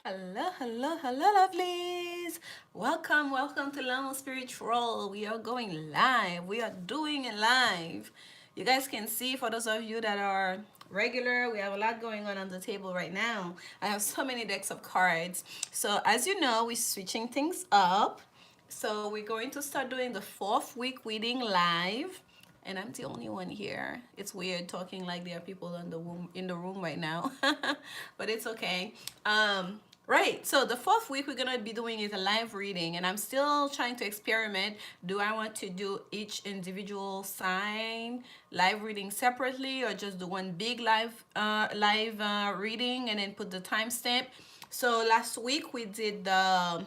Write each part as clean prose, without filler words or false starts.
Hello, hello, hello, lovelies. Welcome to Lanmou Spiritual. We are going live. We are doing it live. You guys can see, for those of you that are regular, we have a lot going on the table right now. I have so many decks of cards. So as you know, we're switching things up. So we're going to start doing the fourth week reading live, and I'm the only one here. It's weird talking like there are people in the room right now, but it's okay. Right. So the fourth week we're gonna be doing is a live reading, and I'm still trying to experiment. Do I want to do each individual sign live reading separately, or just do one big live reading and then put the timestamp? So last week we did the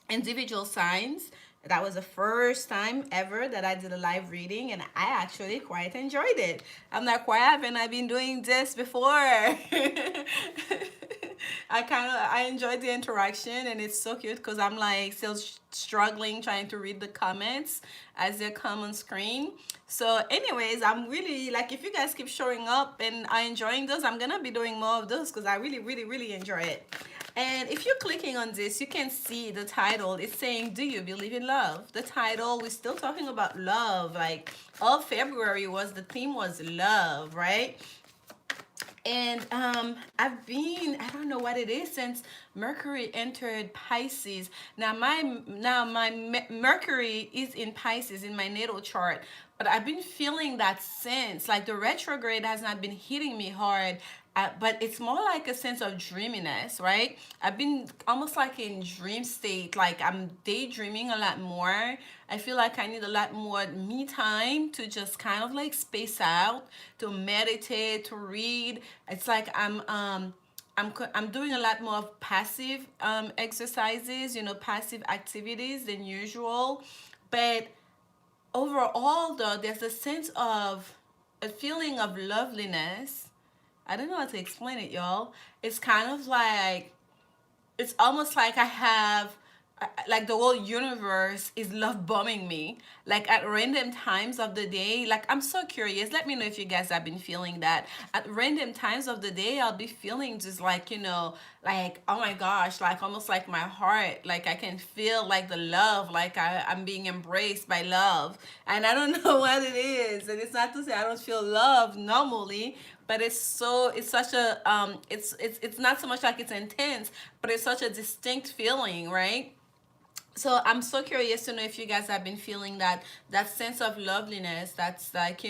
individual signs. That was the first time ever that I did a live reading, and I actually quite enjoyed it. I'm like, why haven't I been doing this before? I enjoyed the interaction, and it's so cute because I'm like still struggling trying to read the comments as they come on screen. So anyways, I'm really like, if you guys keep showing up and are enjoying those, I'm gonna be doing more of those because I really enjoy it. And if you're clicking on this, you can see the title. It's saying, do you believe in love? The title, we're still talking about love. Like all February was, the theme was love, right? And I don't know what it is since Mercury entered Pisces. Now my Mercury is in Pisces in my natal chart, but I've been feeling that since, like, the retrograde has not been hitting me hard. But it's more like a sense of dreaminess, right? I've been almost like in dream state, like I'm daydreaming a lot more. I feel like I need a lot more me time to just kind of like space out, to meditate, to read. It's like I'm doing a lot more of passive exercises, passive activities than usual. But overall, though, there's a sense of a feeling of loveliness. I don't know how to explain it, y'all. It's kind of like, it's almost like I have, like, the whole universe is love bombing me, like at random times of the day. Like, I'm so curious, let me know if you guys have been feeling that at random times of the day. I'll be feeling just like, like, oh my gosh, like almost like my heart, like I can feel like the love, like I'm being embraced by love. And I don't know what it is, and it's not to say I don't feel love normally, but it's such a it's not so much like it's intense, but it's such a distinct feeling, right? So I'm so curious to know if you guys have been feeling that sense of loveliness. That's like,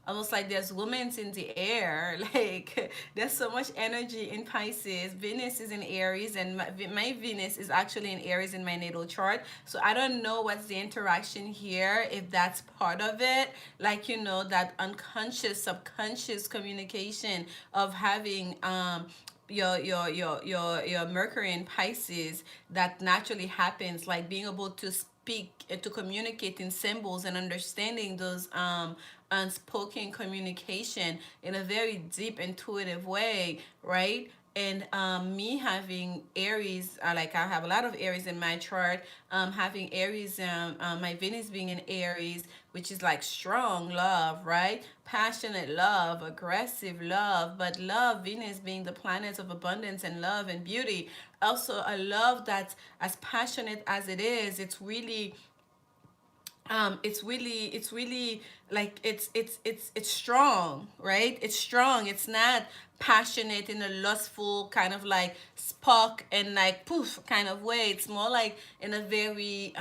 almost like there's women's in the air. Like, there's so much energy in Pisces. Venus is in Aries, and my Venus is actually in Aries in my natal chart. So I don't know what's the interaction here, if that's part of it, like, that unconscious, subconscious communication of having your Mercury in Pisces, that naturally happens, like being able to speak and to communicate in symbols and understanding those unspoken communication in a very deep intuitive way, right? And me having Aries, like I have a lot of Aries in my chart, having Aries, my Venus being in Aries, which is like strong love, right? Passionate love, aggressive love, but love, Venus being the planet of abundance and love and beauty. Also, a love that's as passionate as it is, it's really like it's strong, right? It's strong. It's not passionate in a lustful kind of like spark and like poof kind of way. It's more like in a very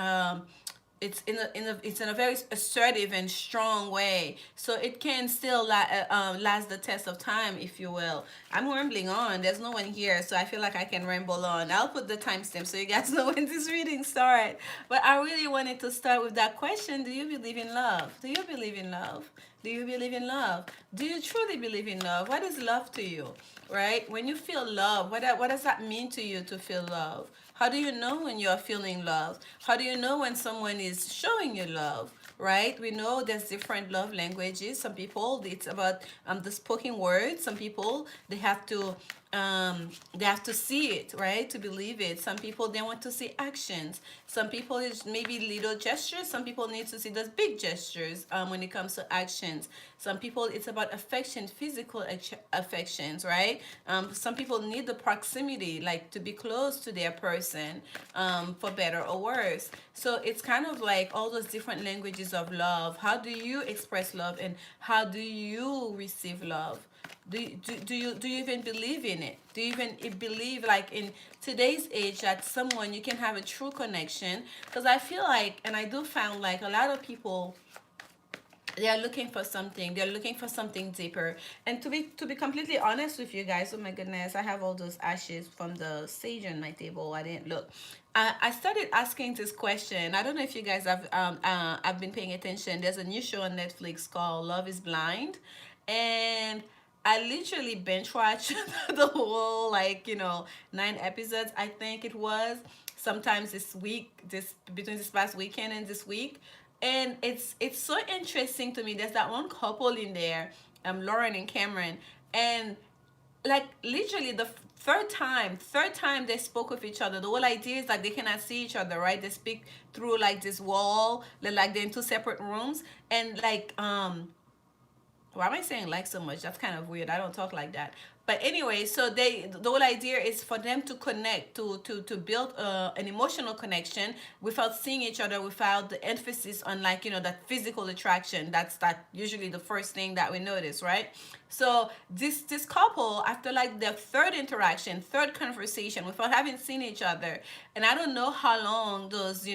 it's in a very assertive and strong way, so it can still last the test of time, if you will. I'm rambling on, there's no one here, so I feel like I can ramble on. I'll put the timestamp so you guys know when this reading start. But I really wanted to start with that question: do you believe in love? Do you believe in love? Do you believe in love? Do you truly believe in love? What is love to you? Right? When you feel love, what does that mean to you, to feel love? How do you know when you're feeling love? How do you know when someone is showing you love? Right? We know there's different love languages. Some people, it's about the spoken word. Some people, they have to they have to see it, right, to believe it. Some people, they want to see actions. Some people, it's maybe little gestures. Some people need to see those big gestures, when it comes to actions. Some people, it's about affection, physical affections, right? Some people need the proximity, like to be close to their person, for better or worse. So it's kind of like all those different languages of love. How do you express love, and how do you receive love? Do you even believe in it? Do you even believe, like, in today's age, that someone, you can have a true connection? Because I feel like, and I do found, like, a lot of people, they are looking for something, they're looking for something deeper. And to be completely honest with you guys, oh my goodness, I have all those ashes from the sage on my table, I didn't look. I started asking this question. I don't know if you guys have been paying attention. There's a new show on Netflix called Love is Blind, and I literally binge watched the whole, like, 9 episodes, I think it was. Sometimes this week, this between this past weekend and this week, and it's so interesting to me. There's that one couple in there, Lauren and Cameron, and, like, literally the third time they spoke with each other. The whole idea is, like, they cannot see each other, right? They speak through, like, this wall. They're in two separate rooms, and, like, why am I saying like so much? That's kind of weird. I don't talk like that. But anyway, so the whole idea is for them to connect, to build an emotional connection without seeing each other, without the emphasis on, like, that physical attraction. That usually the first thing that we notice, right? So this couple, after, like, their third interaction, third conversation, without having seen each other, and I don't know how long those,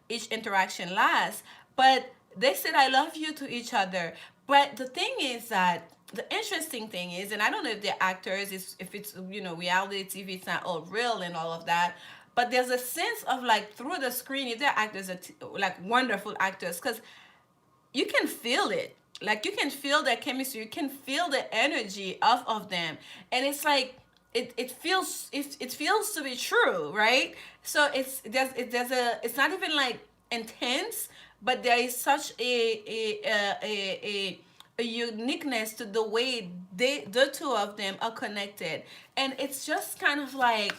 each interaction lasts, but they said I love you to each other. But the thing is that the interesting thing is, and I don't know if they're actors, if it's, reality TV, it's not all real and all of that. But there's a sense of, like, through the screen, if they're actors, like, wonderful actors, because you can feel it. Like, you can feel their chemistry, you can feel the energy of them, and it's like, it feels to be true, right? So it's not even, like, intense, but there is such a uniqueness to the way the two of them are connected. And it's just kind of like,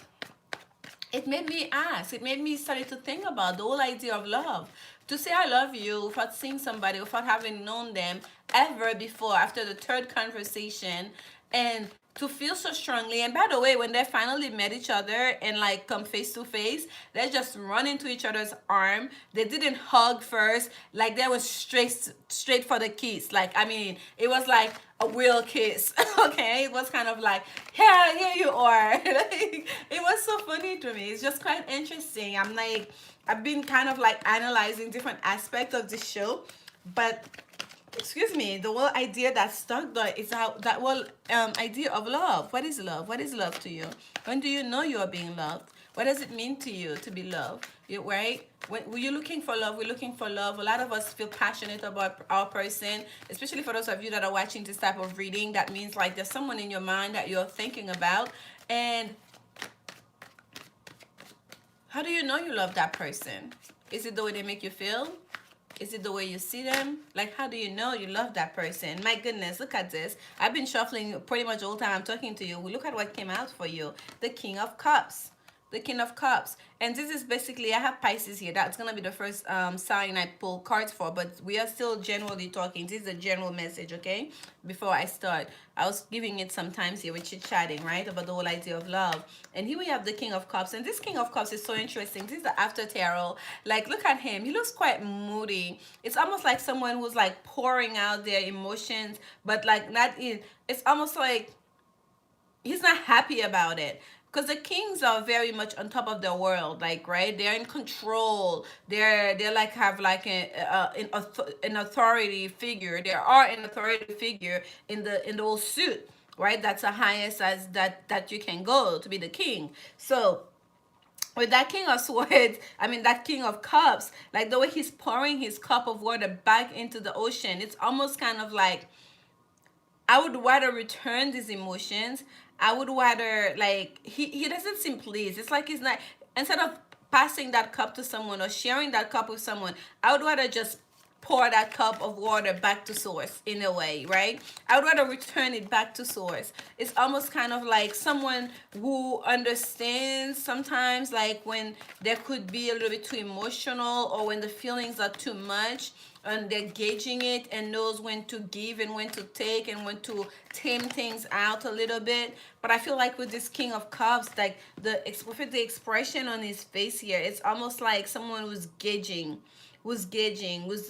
it made me started to think about the whole idea of love. To say I love you without seeing somebody, without having known them ever before, after the third conversation, and to feel so strongly. And by the way, when they finally met each other and, like, come face to face, they just run into each other's arm. They didn't hug first, like, they was straight for the kiss. Like, I mean, it was like a real kiss. Okay, it was kind of like, yeah, here you are. Like, it was so funny to me. It's just quite interesting. I'm like, I've been kind of, like, analyzing different aspects of the show, but excuse me, the whole idea that stuck there is how that whole idea of love. What is love? What is love to you? When do you know you are being loved? What does it mean to you to be loved? Right? When you're looking for love, we're looking for love. A lot of us feel passionate about our person, especially for those of you that are watching this type of reading. That means, like, there's someone in your mind that you're thinking about. And how do you know you love that person? Is it the way they make you feel? Is it the way you see them? Like, how do you know you love that person? My goodness, look at this. I've been shuffling pretty much all the time I'm talking to you. Look at what came out for you. The King of Cups. The King of Cups. And this is basically, I have Pisces here. That's going to be the first sign I pull cards for. But we are still generally talking. This is a general message, okay? Before I start. I was giving it sometimes here with chit-chatting, right? About the whole idea of love. And here we have the King of Cups. And this King of Cups is so interesting. This is the after tarot. Like, look at him. He looks quite moody. It's almost like someone who's, like, pouring out their emotions. But, like, not in... It's almost like he's not happy about it, because the kings are very much on top of the world, like, right, they're in control, they're like, have like an authority figure. There are an authority figure in the whole suit, right? That's the highest as that you can go to be the king. So with that King of Swords, I mean that King of Cups, like the way he's pouring his cup of water back into the ocean, it's almost kind of like, I would rather return these emotions. I would rather, like, he doesn't seem pleased. It's like he's not, instead of passing that cup to someone or sharing that cup with someone, I would rather just pour that cup of water back to source in a way, right? I would rather return it back to source. It's almost kind of like someone who understands sometimes, like when there could be a little bit too emotional, or when the feelings are too much, and they're gauging it and knows when to give and when to take and when to tame things out a little bit. But I feel like with this King of Cups, like with the expression on his face here, it's almost like someone who's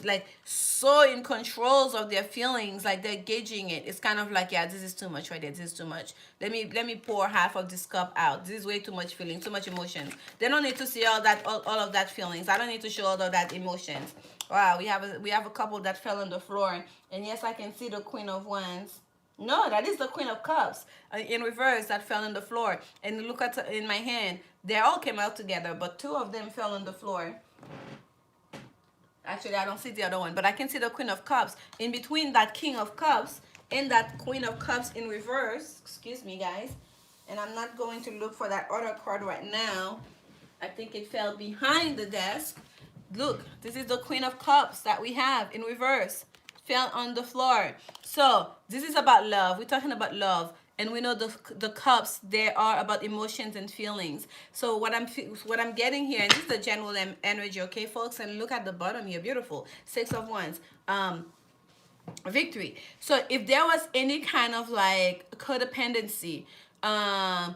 like so in controls of their feelings, like they're gauging it. It's kind of like, yeah, this is too much right there, this is too much. Let me pour half of this cup out. This is way too much feeling, too much emotions. They don't need to see all of that feelings. I don't need to show all of that emotions. Wow, we have a couple that fell on the floor, and yes, I can see the Queen of Wands. No, that is the Queen of Cups in reverse that fell on the floor. And look at in my hand, they all came out together, but two of them fell on the floor. Actually, I don't see the other one, but I can see the Queen of Cups. In between that King of Cups and that Queen of Cups in reverse, excuse me, guys, and I'm not going to look for that other card right now. I think it fell behind the desk. Look, this is the Queen of Cups that we have in reverse. Fell on the floor. So this is about love. We're talking about love. And we know the cups, they are about emotions and feelings. So what I'm getting here, and this is the general energy, okay, folks? And look at the bottom here, beautiful. Six of Wands. Victory. So if there was any kind of like codependency, a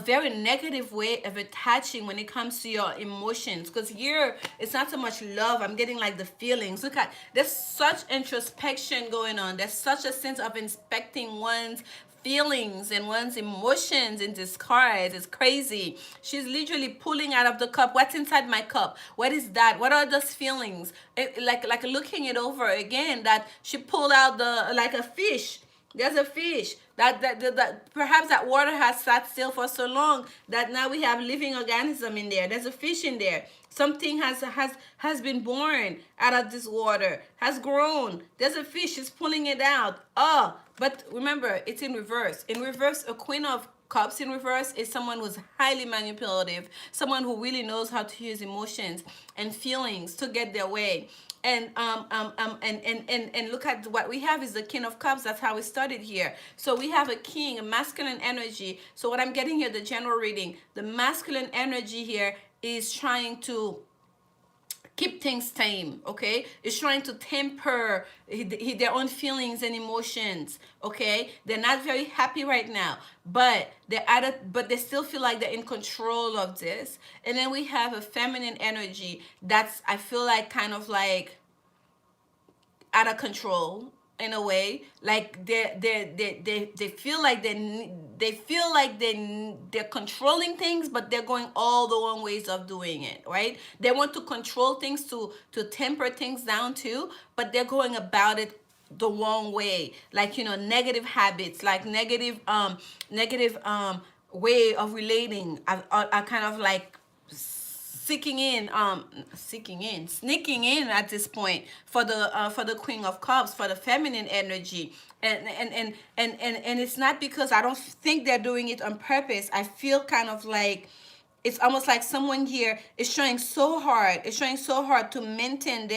very negative way of attaching when it comes to your emotions, because here it's not so much love, I'm getting like the feelings. Look at, there's such introspection going on, there's such a sense of inspecting one's feelings and one's emotions in this card. It's crazy. She's literally pulling out of the cup, what's inside my cup, what is that, what are those feelings, like looking it over again, that she pulled out the, like a fish. There's a fish that perhaps that water has sat still for so long that now we have living organism in there. There's a fish in there. Something has been born out of this water, has grown. There's a fish. She's pulling it out. Oh, but remember, it's in reverse. In reverse, a Queen of Cups in reverse is someone who's highly manipulative, someone who really knows how to use emotions and feelings to get their way. And look at what we have is the King of Cups. That's how we started here. So we have a king, a masculine energy. So what I'm getting here, the general reading, the masculine energy here is trying to keep things tame, okay? It's trying to temper their own feelings and emotions, okay? They're not very happy right now, but but they still feel like they're in control of this. And then we have a feminine energy that's, I feel like, kind of like out of control in a way, like they feel like they're controlling things, but they're going all the wrong ways of doing it, right? They want to control things, to temper things down too, but they're going about it the wrong way, like, negative habits, like negative way of relating are kind of like sneaking in at this point for the Queen of Cups, for the feminine energy. And it's not because I don't think they're doing it on purpose. I feel kind of like it's almost like someone here is trying so hard. It's trying so hard to maintain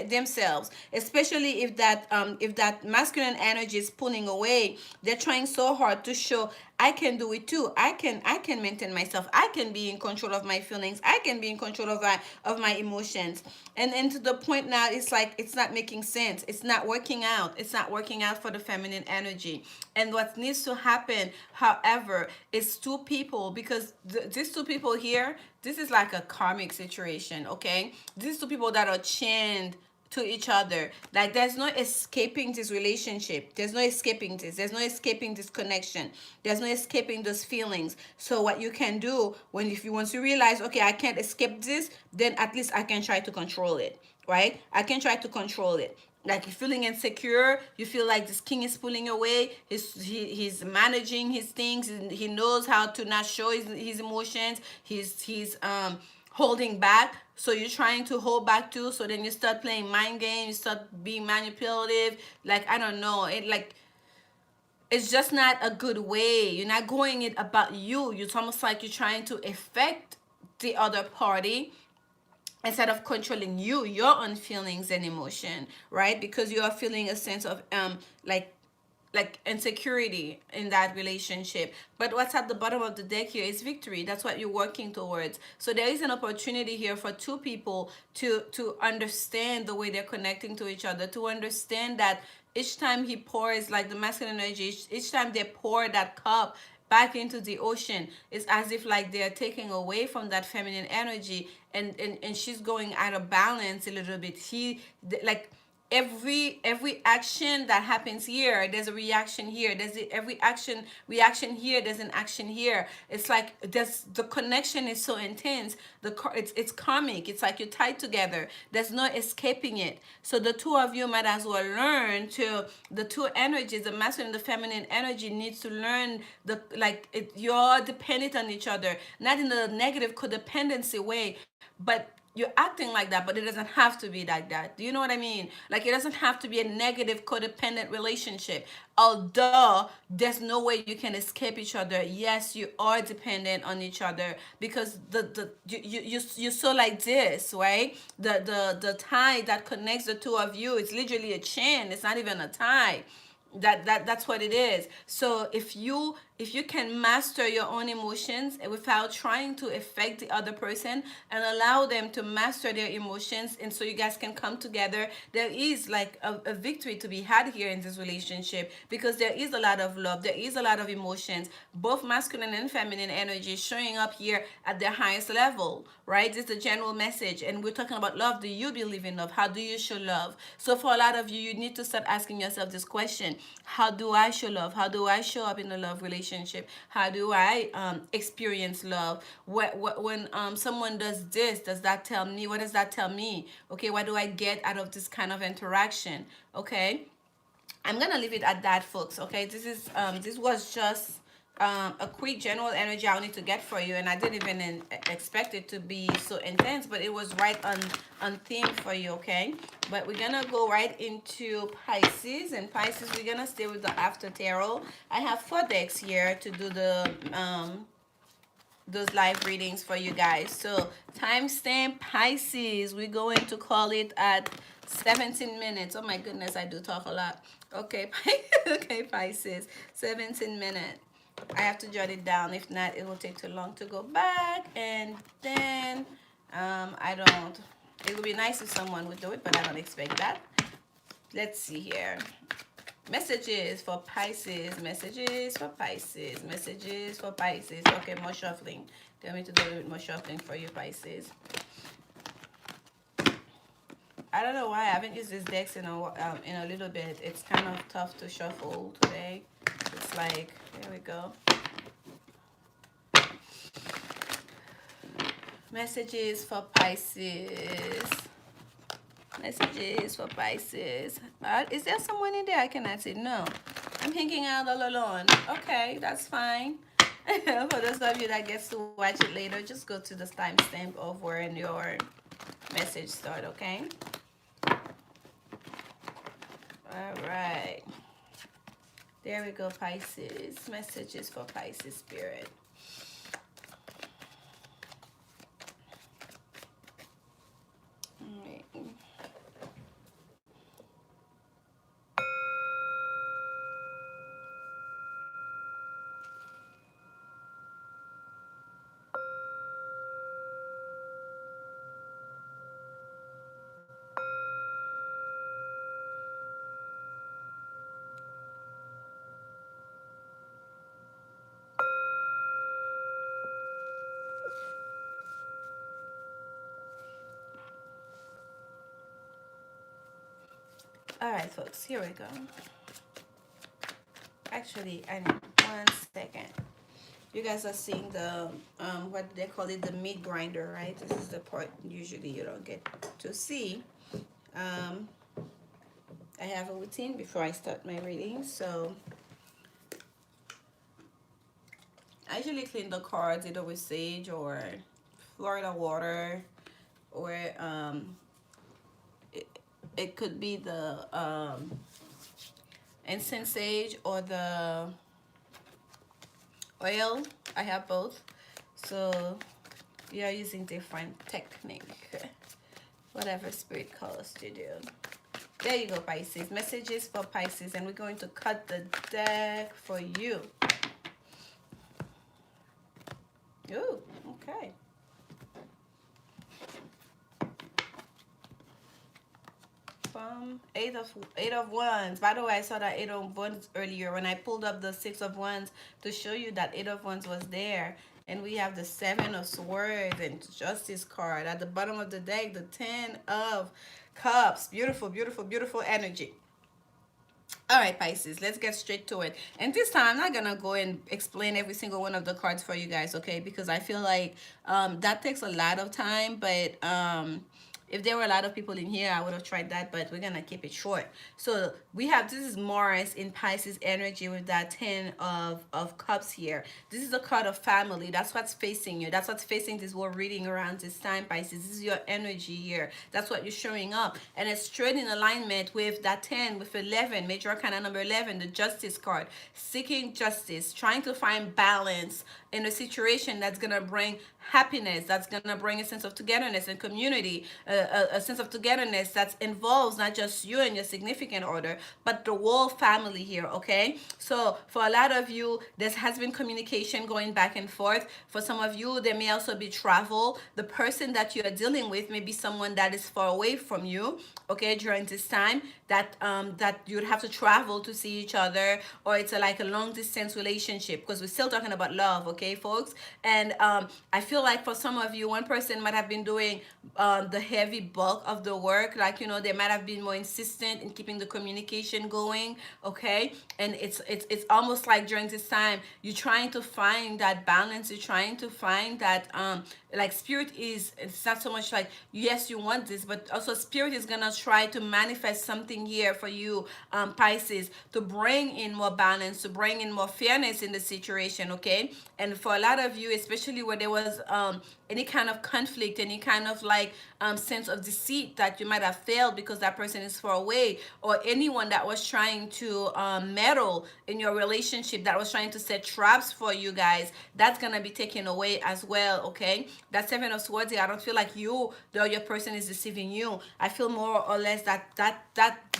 themselves, especially if that masculine energy is pulling away. They're trying so hard to show, I can do it too. I can maintain myself. I can be in control of my feelings. I can be in control of my emotions. And to the point now, it's like it's not making sense. It's not working out. It's not working out for the feminine energy. And what needs to happen, however, is two people, because these two people here, this is like a karmic situation, okay? These two people that are chained to each other, like there's no escaping this relationship, there's no escaping this, there's no escaping this connection, there's no escaping those feelings. So what you can do, if you want to realize, okay, I can't escape this, then at least I can try to control it, right? I can try to control it. Like, you're feeling insecure, you feel like this king is pulling away, he's managing his things, he knows how to not show his emotions, he's holding back. So you're trying to hold back too. So then you start playing mind games, you start being manipulative. Like, I don't know, it's just not a good way. You're not going it about you. It's almost like you're trying to affect the other party instead of controlling your own feelings and emotion, right? Because you are feeling a sense of like insecurity in that relationship. But what's at the bottom of the deck here is victory. That's what you're working towards. So there is an opportunity here for two people to understand the way they're connecting to each other, to understand that each time he pours, like the masculine energy, each time they pour that cup back into the ocean, it's as if like they're taking away from that feminine energy, and she's going out of balance a little bit. Like every action that happens here, there's a reaction here. Every action reaction here, there's an action here. It's like the connection is so intense. It's karmic. It's like you're tied together. There's no escaping it. So the two of you might as well learn to, the two energies, the masculine and the feminine energy, needs to learn you're dependent on each other, not in a negative codependency way, but you're acting like that, but it doesn't have to be like that. Do you know what I mean? Like, it doesn't have to be a negative codependent relationship. Although there's no way you can escape each other. Yes, you are dependent on each other, because you're so like this, right? The tie that connects the two of you, it's literally a chain. It's not even a tie. That's what it is. So if you can master your own emotions without trying to affect the other person, and allow them to master their emotions, and so you guys can come together, there is like a victory to be had here in this relationship, because there is a lot of love, there is a lot of emotions, both masculine and feminine energy showing up here at their highest level, right? It's a general message, and we're talking about love. Do you believe in love? How do you show love? So for a lot of you, you need to start asking yourself this question: how do I show love? How do I show up in a love relationship? How do I experience love? When someone does this, does that tell me? What does that tell me? Okay, what do I get out of this kind of interaction? Okay, I'm gonna leave it at that, folks. Okay, this was just a quick general energy I need to get for you, and I didn't even expect it to be so intense, but it was right on theme for you. Okay, but we're gonna go right into Pisces, and Pisces, we're gonna stay with the after tarot. I have 4 decks here to do the those live readings for you guys. So timestamp Pisces, we're going to call it at 17 minutes. Oh my goodness, I do talk a lot. Okay, okay, Pisces, 17 minutes. I have to jot it down. If not, it will take too long to go back. And then I don't. It would be nice if someone would do it, but I don't expect that. Let's see here. Messages for Pisces, messages for Pisces, messages for Pisces. Okay, more shuffling. Tell me to do a little bit more shuffling for you, Pisces. I don't know why I haven't used these decks in a little bit. It's kind of tough to shuffle today. It's like, there we go. Messages for Pisces. Messages for Pisces. Is there someone in there? I cannot see. No. I'm hanging out all alone. Okay, that's fine. For those of you that gets to watch it later, just go to the timestamp of where your message start, okay? All right. There we go, Pisces. Messages for Pisces spirit. All right, folks, here we go. Actually, I need 1 second. You guys are seeing the, what they call it, the meat grinder, right? This is the part usually you don't get to see. I have a routine before I start my reading. So I usually clean the cards either with sage or Florida water, or it could be the incense sage or the oil. I have both. So you're using different technique, whatever spirit calls to do. There you go, Pisces. Messages for Pisces, and we're going to cut the deck for you. Ooh, okay. Eight of Wands. By the way, I saw that Eight of Wands earlier when I pulled up the Six of Wands to show you that Eight of Wands was there. And we have the Seven of Swords and Justice card at the bottom of the deck. The Ten of Cups. Beautiful, beautiful, beautiful energy. All right, Pisces, let's get straight to it. And this time, I'm not going to go and explain every single one of the cards for you guys, okay? Because I feel like that takes a lot of time, but if there were a lot of people in here, I would have tried that, but we're going to keep it short. So we have, this is Mars in Pisces energy with that 10 of Cups here. This is a card of family. That's what's facing you. That's what's facing this whole reading around this time, Pisces. This is your energy here. That's what you're showing up. And it's straight in alignment with that 10, with 11, major arcana number 11, the Justice card. Seeking justice, trying to find balance in a situation that's going to bring happiness, that's going to bring a sense of togetherness and community, a sense of togetherness that involves not just you and your significant other, but the whole family here, okay? So for a lot of you, there has been communication going back and forth. For some of you, there may also be travel. The person that you are dealing with may be someone that is far away from you, okay, during this time, that that you'd have to travel to see each other, or it's like a long distance relationship, because we're still talking about love, okay, folks? And I feel like for some of you, one person might have been doing the heavy bulk of the work, like, you know, they might have been more insistent in keeping the communication going, okay? And it's almost like during this time, you're trying to find that balance, you're trying to find that like spirit is, it's not so much like, yes, you want this, but also spirit is gonna try to manifest something here for you, Pisces, to bring in more balance, to bring in more fairness in the situation, okay? And for a lot of you, especially where there was any kind of conflict, any kind of like sense of deceit that you might have failed because that person is far away, or anyone that was trying to meddle in your relationship, that was trying to set traps for you guys, that's gonna be taken away as well, okay? That Seven of Swords here, I don't feel like you, the other person is deceiving you. I feel more or less that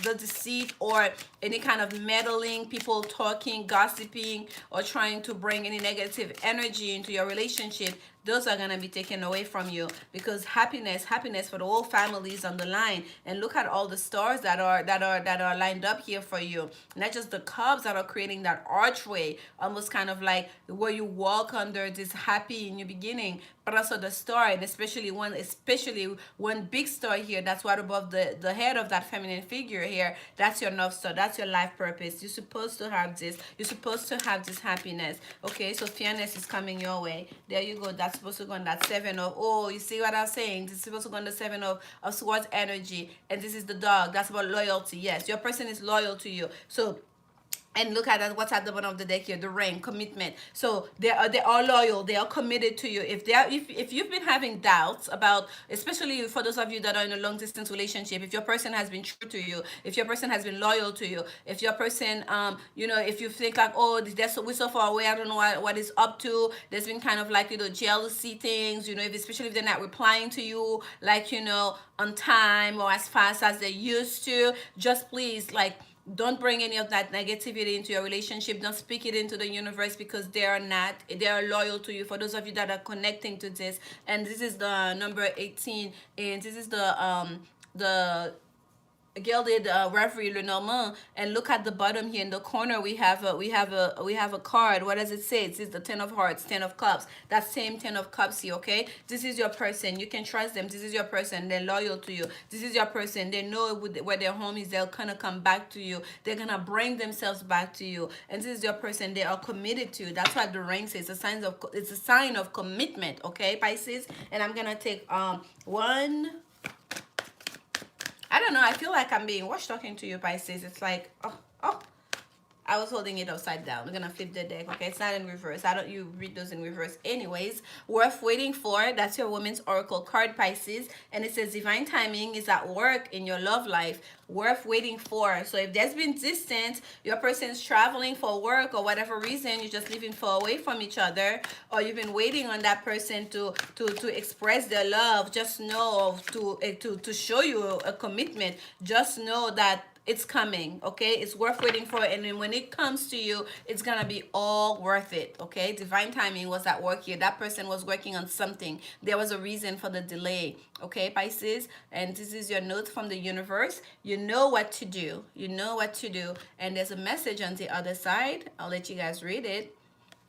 the deceit or any kind of meddling, people talking, gossiping, or trying to bring any negative energy into your relationship, those are gonna be taken away from you, because happiness for the whole family is on the line. And look at all the stars that are lined up here for you. Not just the cups that are creating that archway, almost kind of like where you walk under this happy new beginning, but also the star, and especially one big star here that's right above the head of that feminine figure here. That's your North Star. That's your life purpose. You're supposed to have this. You're supposed to have this happiness. Okay, so fairness is coming your way. There you go. That's supposed to go on that Seven of, oh, you see what I'm saying? This is supposed to go on the Seven of Swords energy. And this is the dog. That's about loyalty. Yes, your person is loyal to you. So, and look at that, what's at the bottom of the deck here, the ring, commitment. So they are loyal, they are committed to you. If you've been having doubts about, especially for those of you that are in a long distance relationship, if your person has been true to you, if your person has been loyal to you, if your person you know, if you think like, oh, we're so far away, I don't know what it's up to, there's been kind of like, you know, jealousy things, you know, especially if they're not replying to you like, you know, on time or as fast as they used to, just please, like, don't bring any of that negativity into your relationship. Don't speak it into the universe, because they are loyal to you. For those of you that are connecting to this, and this is the number 18, and this is the gilded reverie Lenormand. And look at the bottom here in the corner, we have a card. What does it say? It says the 10 of Hearts, 10 of Cups. That same 10 of Cups here, okay? This is your person. You can trust them. This is your person. They're loyal to you. This is your person. They know where their home is. They're gonna come back to you. They're gonna bring themselves back to you. And this is your person. They are committed to you. That's what the ring says. It's a sign of commitment, okay, Pisces? And I'm gonna take one. I don't know. I feel like I'm being watched talking to you, Pisces. It's like, oh, I was holding it upside down. We're gonna flip the deck. Okay, it's not in reverse. I don't you read those in reverse anyways. Worth waiting for. That's your woman's oracle card, Pisces, and it says divine timing is at work in your love life. Worth waiting for. So if there's been distance, your person's traveling for work or whatever reason, you're just living far away from each other, or you've been waiting on that person to express their love. Just know to show you a commitment. Just know that it's coming. Okay, it's worth waiting for, and then when it comes to you, it's gonna be all worth it. Okay, divine timing was at work here. That person was working on something. There was a reason for the delay. Okay, Pisces, and this is your note from the universe. You know what to do. You know what to do, and there's a message on the other side. I'll let you guys read it.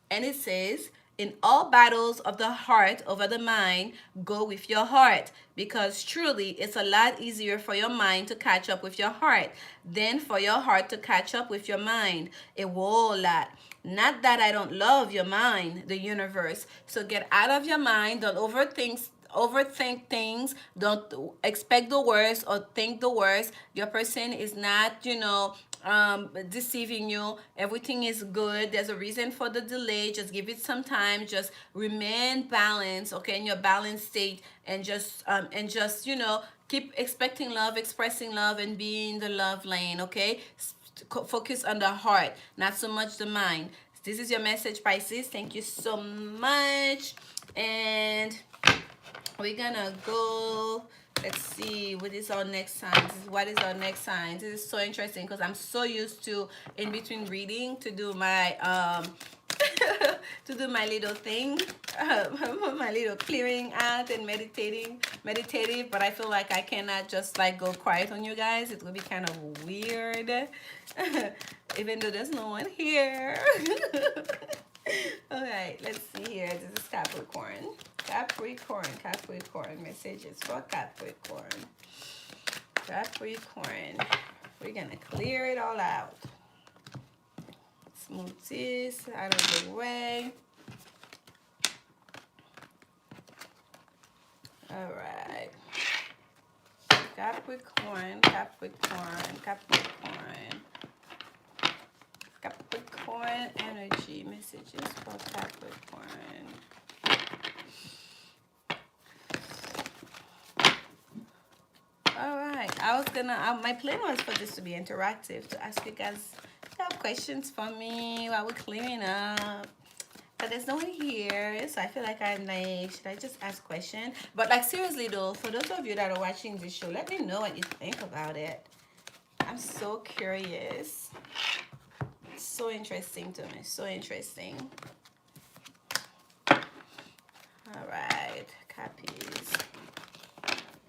And it says, in all battles of the heart over the mind, go with your heart, because truly it's a lot easier for your mind to catch up with your heart than for your heart to catch up with your mind. A whole lot. Not that I don't love your mind, the universe. So get out of your mind. Don't overthink things. Don't expect the worst or think the worst. Your person is not, deceiving you. Everything is good. There's a reason for the delay. Just give it some time. Just remain balanced, okay, in your balanced state, and just keep expecting love, expressing love, and be in the love lane. Okay, focus on the heart, not so much the mind. This is your message, Pisces. Thank you so much, and we're gonna go. Let's see, what is our next sign? What is our next sign? This is so interesting because I'm so used to, in between reading, to do my to do my little thing, my little clearing out and meditative. But I feel like I cannot just like go quiet on you guys. It will be kind of weird, even though there's no one here. All right, let's see here. This is Capricorn. Capricorn. Messages for Capricorn. We're gonna clear it all out. Smooth this out of the way. All right. Capricorn energy. Messages for Capricorn. All right, I was gonna, my plan was for this to be interactive, to ask you guys if you have questions for me while we're clearing up. But there's no one here, so I feel like I'm like, should I just ask questions? But like seriously though, for those of you that are watching this show, let me know what you think about it. I'm so curious. It's so interesting to me, so interesting. All right, copies.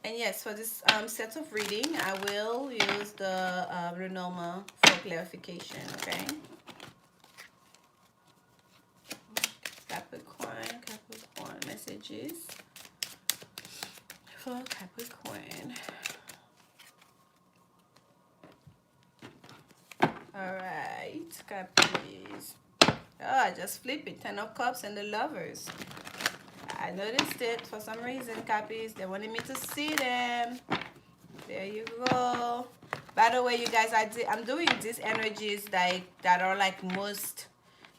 And yes, for this set of reading, I will use the Renoma for clarification, okay? Capricorn messages for Capricorn. All right, Capricorns. Oh, I just flip it. 10 of Cups and the Lovers. I noticed it for some reason, Cappies. They wanted me to see them. There you go. By the way, you guys, I'm doing these energies that are like most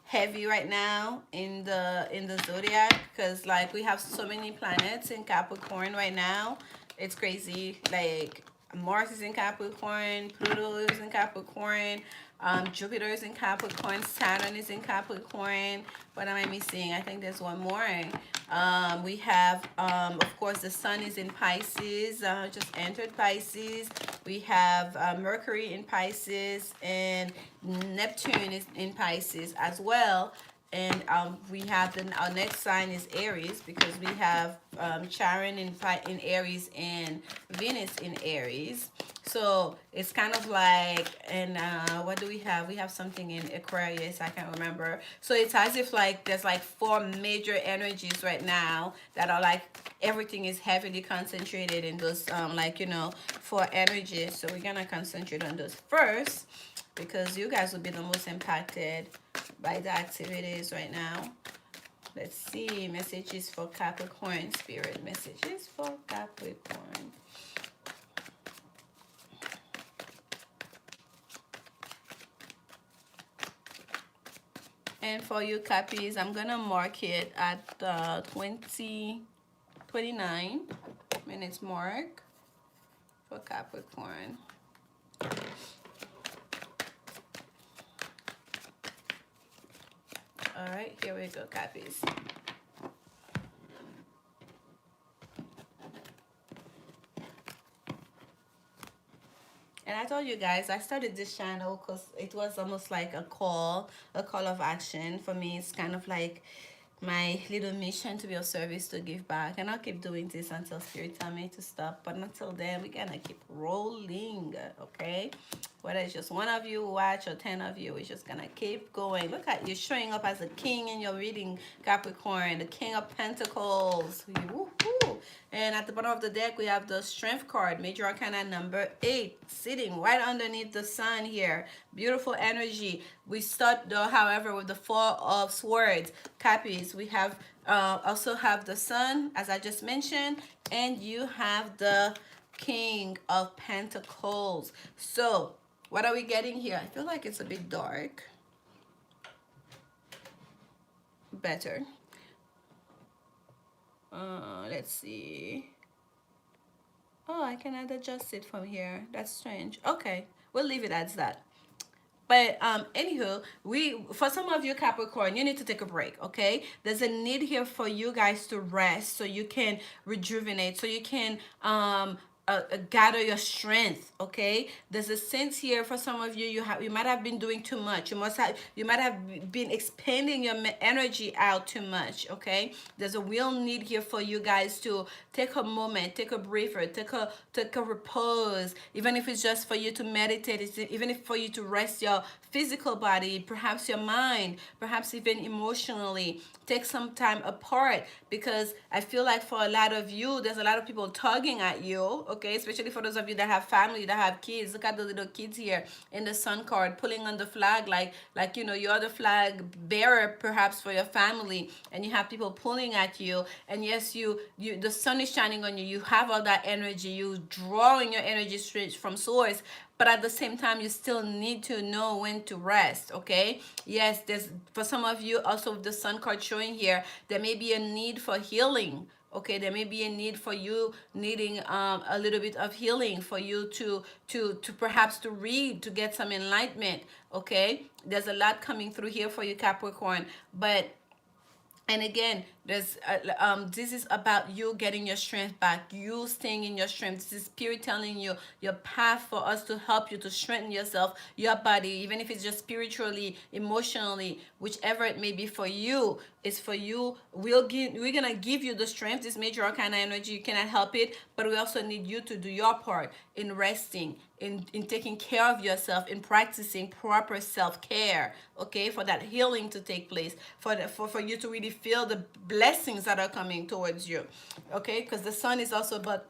heavy right now in the zodiac, because like we have so many planets in Capricorn right now. It's crazy. Like Mars is in Capricorn, Pluto is in Capricorn, Jupiter is in Capricorn, Saturn is in Capricorn. What am I missing? I think there's one more. We have, of course, the Sun is in Pisces, just entered Pisces. We have Mercury in Pisces, and Neptune is in Pisces as well. And we have our next sign is Aries, because we have Charon in Aries and Venus in Aries. So it's kind of like, and what do we have? We have something in Aquarius, I can't remember. So it's as if like there's like 4 major energies right now that are like, everything is heavily concentrated in those 4 energies. So we're gonna concentrate on those first, because you guys will be the most impacted by the activities right now. Let's see, messages for Capricorn, spirit messages for Capricorn. And for you Cappies, I'm gonna mark it at 29 minutes mark for Capricorn. All right, here we go, Cappies. And I told you guys, I started this channel because it was almost like a call of action. For me, it's kind of like my little mission to be of service, to give back. And I'll keep doing this until Spirit tell me to stop. But until then, we're going to keep rolling, okay? Whether it's just one of you watch or 10 of you, we're just going to keep going. Look at you showing up as a king in your reading, Capricorn, the King of Pentacles. Woo-hoo. And at the bottom of the deck, we have the Strength card, Major Arcana number 8, sitting right underneath the sun here. Beautiful energy. We start, though, however, with the Four of Swords. Cappies, we have also have the sun, as I just mentioned, and you have the King of Pentacles. So, what are we getting here? I feel like it's a bit dark. Better. Let's see. Oh, I cannot adjust it from here. That's strange. Okay, we'll leave it as that. But anywho, for some of you Capricorn, you need to take a break, okay? There's a need here for you guys to rest so you can rejuvenate, so you can gather your strength, okay? There's a sense here for some of you, you might have been doing too much. You might have been expanding your energy out too much, okay? There's a real need here for you guys to take a moment, take a breather, take a repose, even if it's just for you to meditate, even if for you to rest your physical body, perhaps your mind, perhaps even emotionally. Take some time apart, because I feel like for a lot of you, there's a lot of people tugging at you, okay? Especially for those of you that have family, that have kids. Look at the little kids here in the sun card, pulling on the flag, like you know, you're the flag bearer perhaps for your family, and you have people pulling at you. And yes, you the sun is shining on you. You have all that energy. You drawing your energy straight from source, but at the same time you still need to know when to rest, okay? Yes, there's, for some of you also, the sun card showing here, there may be a need for healing, okay? There may be a need for you needing a little bit of healing, for you to perhaps to read, to get some enlightenment, okay? There's a lot coming through here for you Capricorn. But and again, there's this is about you getting your strength back, you staying in your strength. This is Spirit telling you your path for us to help you to strengthen yourself, your body, even if it's just spiritually, emotionally, whichever it may be for you. Is for you. We're gonna give you the strength. This Major Arcana energy, you cannot help it, but we also need you to do your part in resting, in taking care of yourself, in practicing proper self-care, okay, for that healing to take place, for you to really feel the blessings that are coming towards you, okay? Because the sun is also about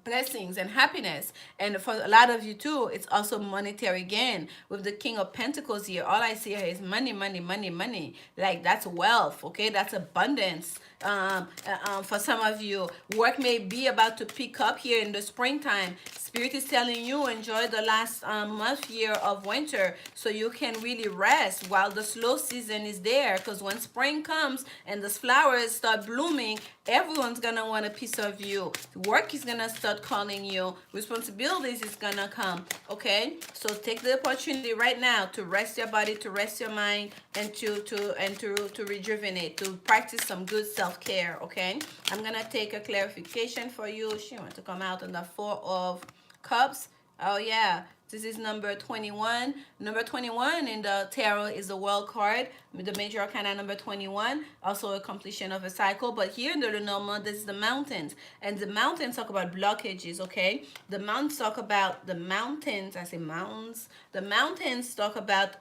blessings and happiness. And for a lot of you too, it's also monetary gain. With the King of Pentacles here, all I see here is money, money, money, money. Like, that's wealth, okay? That's abundance. For some of you, work may be about to pick up here in the springtime. Spirit is telling you, enjoy the last month year of winter so you can really rest while the slow season is there. Because when spring comes and the flowers start blooming, everyone's gonna want a piece of you. Work is gonna start calling you. Responsibilities is gonna come, okay? So take the opportunity right now to rest your body, to rest your mind, and to rejuvenate, to practice some good self-care, okay? I'm gonna take a clarification for you. She wants to come out on the Four of Cups. Oh yeah, this is number 21. Number 21 in the tarot is the World card, the Major Arcana number 21, also a completion of a cycle. But here in the Lenormand, this is the mountains, and the mountains talk about blockages, okay? The mountains talk about the mountains. I say mountains. The mountains talk about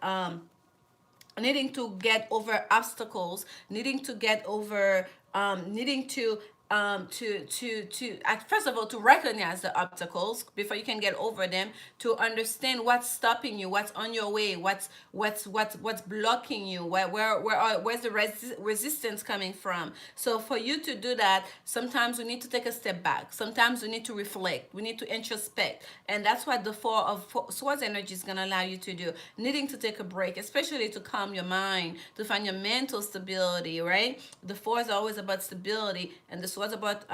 needing to get over obstacles, needing to get over, needing to first of all, to recognize the obstacles before you can get over them, to understand what's stopping you, what's on your way, what's blocking you, where's the resistance coming from. So for you to do that, sometimes we need to take a step back, sometimes we need to reflect, we need to introspect, and that's what the Four of Swords energy is going to allow you to do. Needing to take a break, especially to calm your mind, to find your mental stability, right? The Four is always about stability, and the Swords about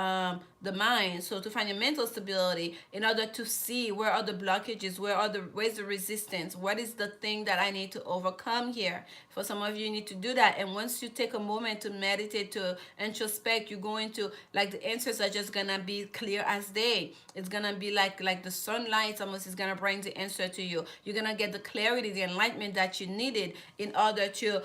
the mind. So to find your mental stability, in order to see where are the blockages, where's the resistance, what is the thing that I need to overcome here. For some of you, you need to do that, and once you take a moment to meditate, to introspect, you're going to, like, the answers are just gonna be clear as day. It's gonna be like the sunlight almost is gonna bring the answer to you. You're gonna get the clarity, the enlightenment that you needed in order to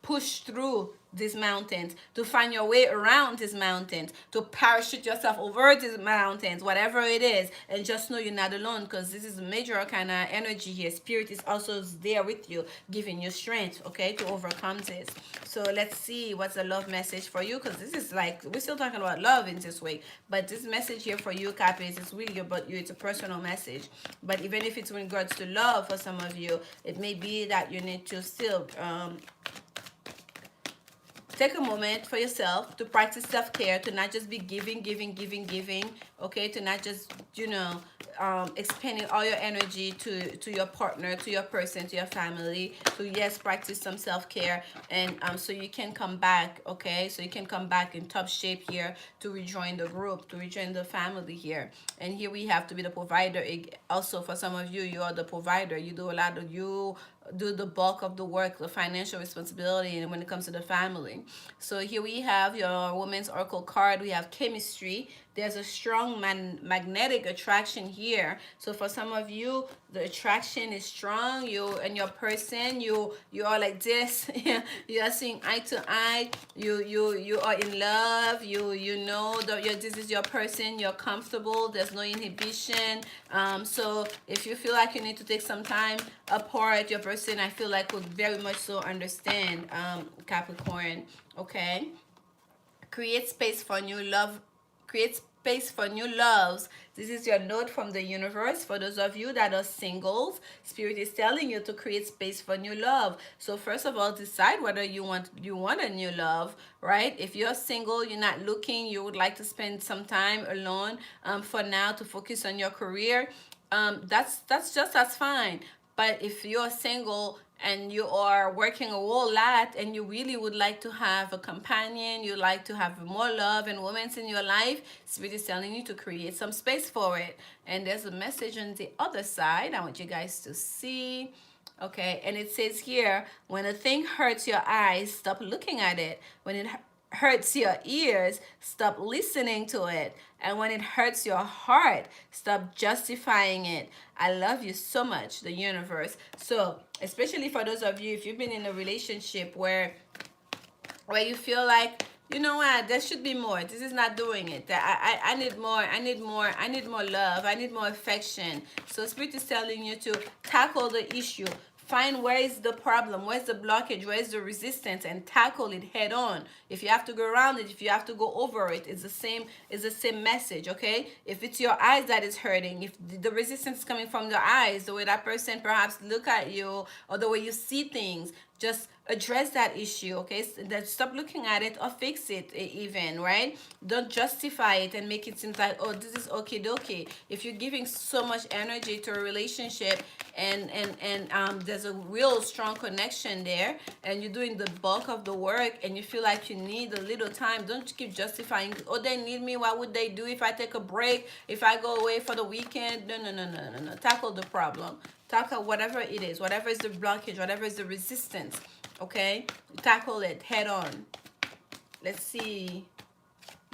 push through these mountains, to find your way around these mountains, to parachute yourself over these mountains, whatever it is. And just know you're not alone, because this is a major kind of energy here. Spirit is also there with you, giving you strength, okay, to overcome this. So let's see what's the love message for you, because this is like, we're still talking about love in this way, but this message here for you, Capes, is really about you. It's a personal message. But even if it's in regards to love, for some of you, it may be that you need to still take a moment for yourself to practice self-care, to not just be giving, okay, to not just, expending all your energy to your partner, to your person, to your family. So yes, practice some self-care, and so you can come back, okay, so you can come back in top shape here to rejoin the group, to rejoin the family here. And here we have to be the provider. Also, for some of you, you are the provider. You do a lot of, you do the bulk of the work, the financial responsibility, and when it comes to the family. So here we have your Woman's Oracle card. We have chemistry. There's a strong magnetic attraction here. So for some of you, the attraction is strong. You and your person, you are like this. You are seeing eye to eye. You are in love. You know that this is your person. You're comfortable. There's no inhibition. So if you feel like you need to take some time apart, your person, I feel like, would very much so understand, Capricorn. Okay, create space for new love. Create space for new loves. This is your note from the universe. For those of you that are singles, Spirit is telling you to create space for new love. So first of all, decide whether you want a new love, right? If you're single, you're not looking, you would like to spend some time alone, for now, to focus on your career, that's fine. But if you're single and you are working a whole lot and you really would like to have a companion, you like to have more love and romance in your life, Spirit is telling you to create some space for it. And there's a message on the other side I want you guys to see. Okay, and it says here, when a thing hurts your eyes, stop looking at it. When it hurts your ears, stop listening to it. And when it hurts your heart, stop justifying it. I love you so much, the universe. So, especially for those of you, if you've been in a relationship where you feel like, you know what, there should be more. This is not doing it. I need more. I need more. I need more love. I need more affection. So Spirit is telling you to tackle the issue. Find where is the problem, where's the blockage, where's the resistance, and tackle it head on. If you have to go around it, if you have to go over it, it's the same message, okay? If it's your eyes that is hurting, if the resistance is coming from the eyes, the way that person perhaps look at you, or the way you see things, just address that issue, okay? Stop looking at it, or fix it even, right? Don't justify it and make it seem like, oh, this is okay dokie. If you're giving so much energy to a relationship, and there's a real strong connection there, and you're doing the bulk of the work, and you feel like you need a little time, don't keep justifying, oh, they need me, what would they do if I take a break, if I go away for the weekend? No. Tackle the problem. Tackle whatever it is, whatever is the blockage, whatever is the resistance, okay? Tackle it head on. Let's see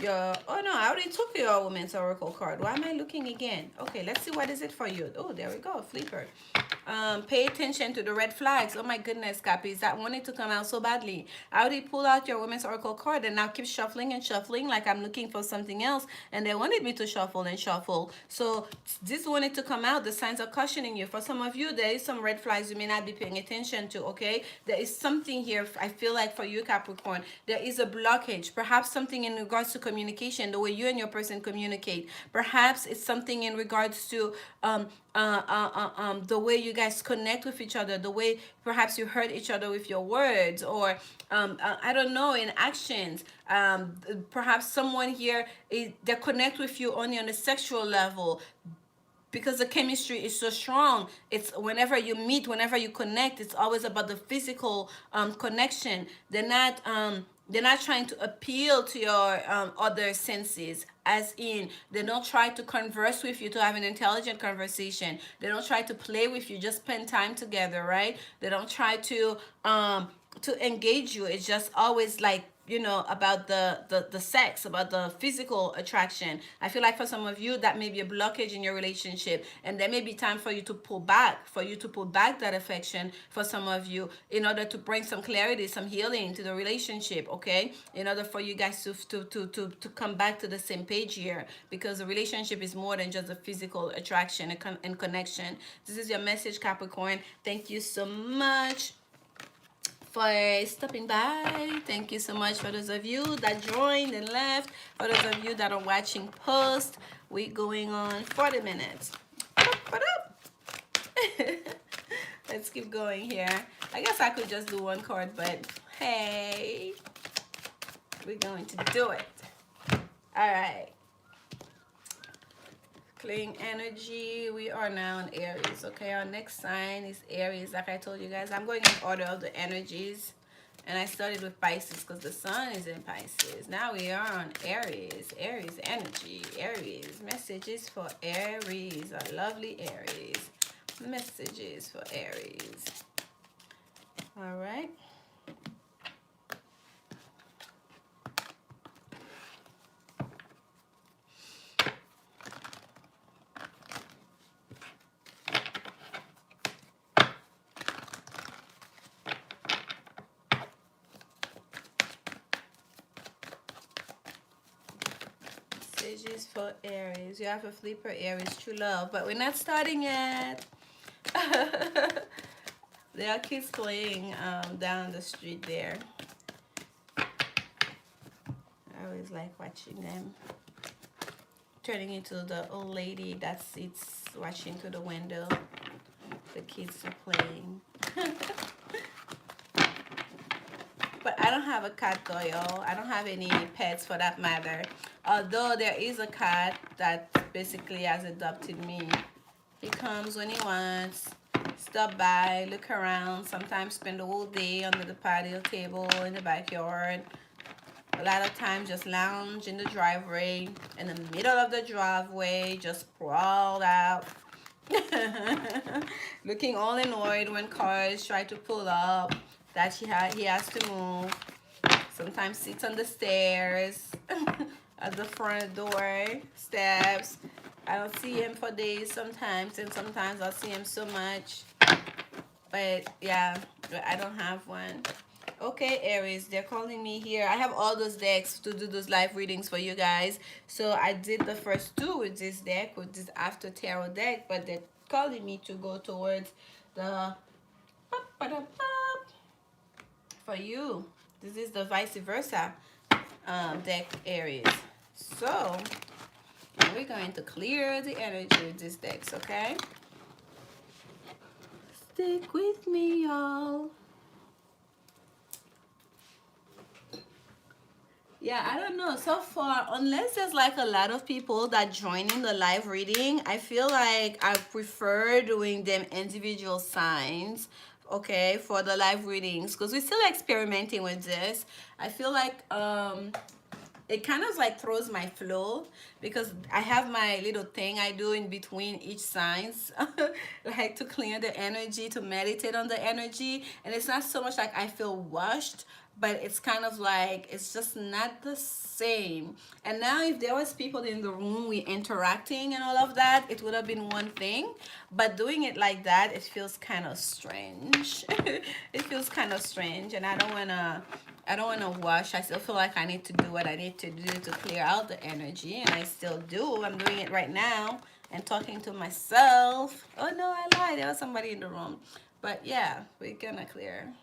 your, oh no, I already took your Woman's Oracle card. Why am I looking again? Okay, let's see, what is it for you? Oh, there we go, Flipper. Pay attention to the red flags. Oh my goodness, Cappies, that wanted to come out so badly. I already pulled out your Women's Oracle card and now keep shuffling and shuffling like I'm looking for something else, and they wanted me to shuffle and shuffle. So this wanted to come out. The signs are cautioning you. For some of you, there is some red flags you may not be paying attention to, okay? There is something here, I feel like, for you, Capricorn. There is a blockage. Perhaps something in regards to communication, the way you and your person communicate. Perhaps it's something in regards to the way you guys connect with each other, the way perhaps you hurt each other with your words, or I don't know, in actions. Perhaps someone here, they connect with you only on a sexual level, because the chemistry is so strong. It's whenever you meet, whenever you connect, it's always about the physical connection. They're not trying to appeal to your other senses, as in they don't try to converse with you, to have an intelligent conversation. They don't try to play with you, just spend time together, right? They don't try to engage you. It's just always like, you know, about the sex, about the physical attraction. I feel like for some of you, that may be a blockage in your relationship, and there may be time for you to pull back, that affection, for some of you, in order to bring some clarity, some healing to the relationship, okay? In order for you guys to come back to the same page here, because the relationship is more than just a physical attraction and connection. This is your message, Capricorn. Thank you so much for stopping by. Thank you so much for those of you that joined and left. For those of you that are watching post, we're going on 40 minutes. Let's keep going here. I guess I could just do one card, but hey, we're going to do it. All right. Clearing energy. We are now in Aries, okay? Our next sign is Aries. Like I told you guys, I'm going in order of the energies, and I started with Pisces because the sun is in Pisces. Now we are on Aries. Aries energy. Aries. Messages for Aries. Our lovely Aries. Messages for Aries. All right. Messages for Aries. You have a flipper, Aries, true love, but we're not starting yet. There are kids playing down the street there. I always like watching them. Turning into the old lady that sits watching through the window. The kids are playing. But I don't have a cat though, y'all. I don't have any pets for that matter. Although there is a cat that basically has adopted me. He comes when he wants, stop by, look around, sometimes spend the whole day under the patio table in the backyard. A lot of times just lounge in the driveway, in the middle of the driveway, just crawl out. Looking all annoyed when cars try to pull up, that he has to move. Sometimes sits on the stairs at the front door steps. I don't see him for days sometimes, and sometimes I'll see him so much. But yeah, I don't have one. Okay, Aries, they're calling me here. I have all those decks to do those live readings for you guys. So I did the first two with this deck, with this After Tarot deck, but they're calling me to go towards the for you. This is the vice versa deck, Aries. So we're going to clear the energy with these decks, okay? Stick with me, y'all. Yeah, I don't know. So far, unless there's like a lot of people that join in the live reading, I feel like I prefer doing them individual signs, okay, for the live readings, because we're still experimenting with this. I feel like it kind of like throws my flow, because I have my little thing I do in between each signs, like to clear the energy, to meditate on the energy, and it's not so much like I feel rushed. but it's kind of like it's just not the same. And now if there was people in the room, we interacting and all of that, it would have been one thing. But doing it like that, it feels kind of strange. It feels kind of strange, and I don't want to wash. I still feel like I need to do what I need to do to clear out the energy, and I still do. I'm doing it right now and talking to myself. Oh no, I lied. There was somebody in the room. But yeah, we're gonna clear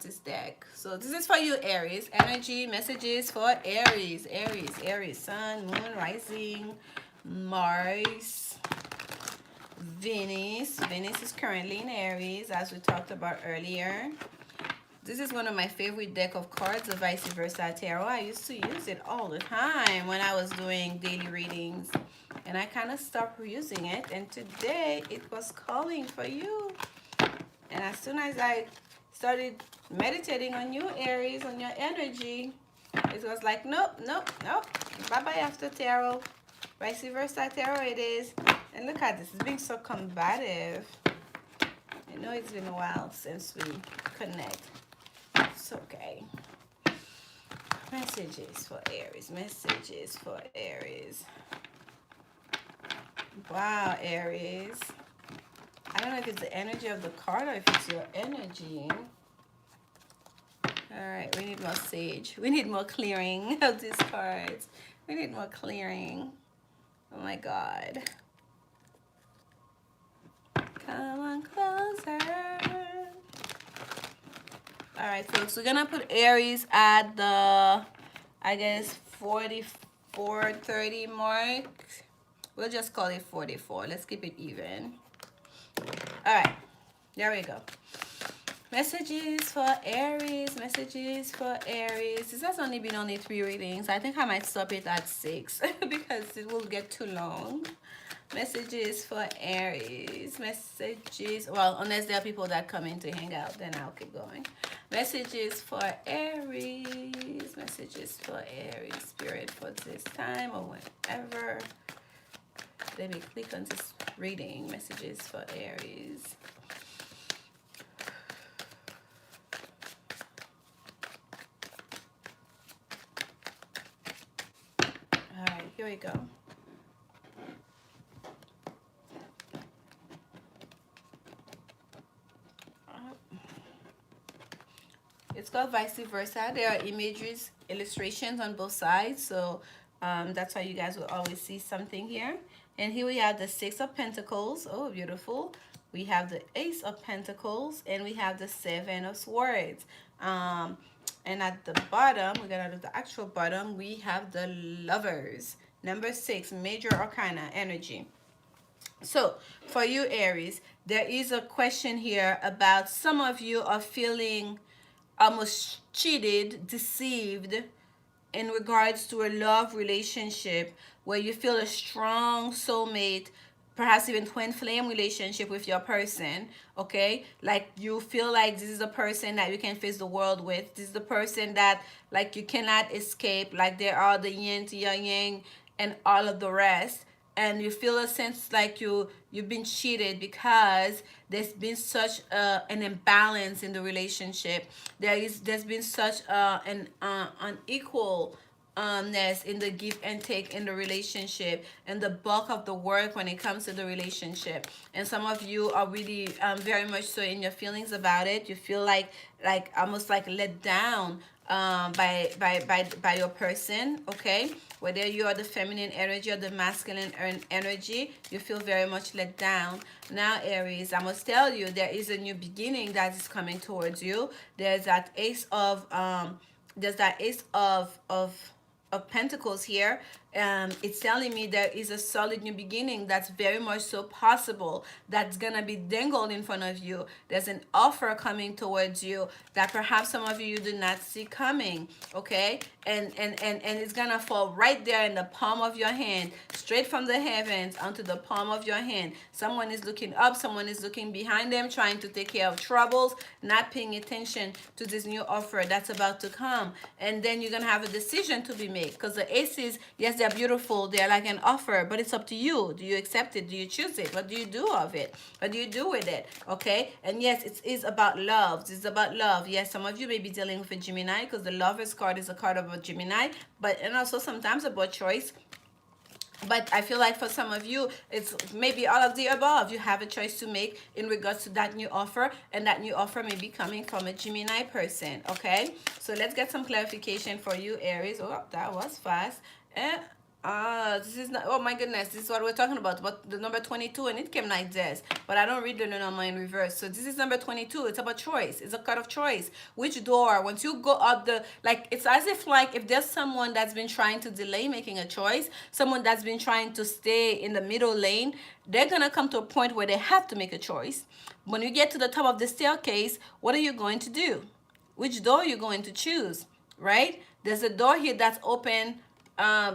this deck. So this is for you, Aries. Energy messages for Aries. Aries, Sun, Moon, Rising, Mars, Venus. Venus is currently in Aries, as we talked about earlier. This is one of my favorite deck of cards, the Vice Versa Tarot. I used to use it all the time when I was doing daily readings. And I kind of stopped using it. And today, it was calling for you. And as soon as I started meditating on you, Aries, on your energy, it was like, nope, nope, nope. Bye-bye after tarot. Vice Versa Tarot it is. And look at this. It's being so combative. I know it's been a while since we connect. It's okay. Messages for Aries. Messages for Aries. Wow, Aries. I don't know if it's the energy of the card or if it's your energy. All right, we need more sage. We need more clearing of these cards. We need more clearing. Oh my God. Come on closer. All right, folks, we're gonna put Aries at the, I guess, 44, 30 mark. We'll just call it 44. Let's keep it even. All right, there we go. Messages for Aries. Messages for Aries. This has only been 3 readings. I think I might stop it at 6 because it will get too long. Messages for Aries. Messages. Well, unless there are people that come in to hang out, then I'll keep going. Messages for Aries. Messages for Aries. Spirit for this time or whenever. Let me click on this reading. Messages for Aries. All right, here we go. It's called Vice Versa. There are images, illustrations on both sides, so that's why you guys will always see something here. And here we have the 6 of Pentacles. Oh, beautiful. We have the Ace of Pentacles, and we have the 7 of Swords. And at the bottom, we're gonna do the actual bottom, we have the Lovers. Number 6, Major Arcana energy. So for you, Aries, there is a question here about some of you are feeling almost cheated, deceived in regards to a love relationship where you feel a strong soulmate, perhaps even twin flame relationship with your person, okay? Like you feel like this is a person that you can face the world with. This is the person that like you cannot escape, like there are the yin to your yang and all of the rest. And you feel a sense like you've been cheated because there's been such an imbalance in the relationship. There's been such an unequal in the give and take in the relationship and the bulk of the work when it comes to the relationship. And some of you are really very much so in your feelings about it. You feel like almost like let down by your person, okay? Whether you are the feminine energy or the masculine energy, you feel very much let down. Now, Aries, I must tell you, there is a new beginning that is coming towards you. There's that ace of Pentacles here. It's telling me there is a solid new beginning that's very much so possible, that's gonna be dangled in front of you. There's an offer coming towards you that perhaps some of you do not see coming, okay? And it's gonna fall right there in the palm of your hand, straight from the heavens onto the palm of your hand. Someone is looking up, someone is looking behind them, trying to take care of troubles, not paying attention to this new offer that's about to come. And then you're gonna have a decision to be make. Because the aces, yes, they're beautiful, they're like an offer, but it's up to you. Do you accept it? Do you choose it? What do you do of it? What do you do with it? Okay. And yes, it is about love. It's about love. Yes, some of you may be dealing with a Gemini, because the Lovers card is a card of a Gemini, but and also sometimes about choice. But I feel like for some of you, it's maybe all of the above. You have a choice to make in regards to that new offer, and that new offer may be coming from a Gemini person. Okay, so let's get some clarification for you, Aries. Oh, that was fast. This is not, oh my goodness, this is what we're talking about the number 22, and it came like this, but I don't read the number in reverse. So this is number 22. It's about choice. It's a card of choice. Which door, once you go up the, like, it's as if, like, if there's someone that's been trying to delay making a choice, someone that's been trying to stay in the middle lane, they're gonna come to a point where they have to make a choice. When you get to the top of the staircase, what are you going to do? Which door are you going to choose, right? There's a door here that's open.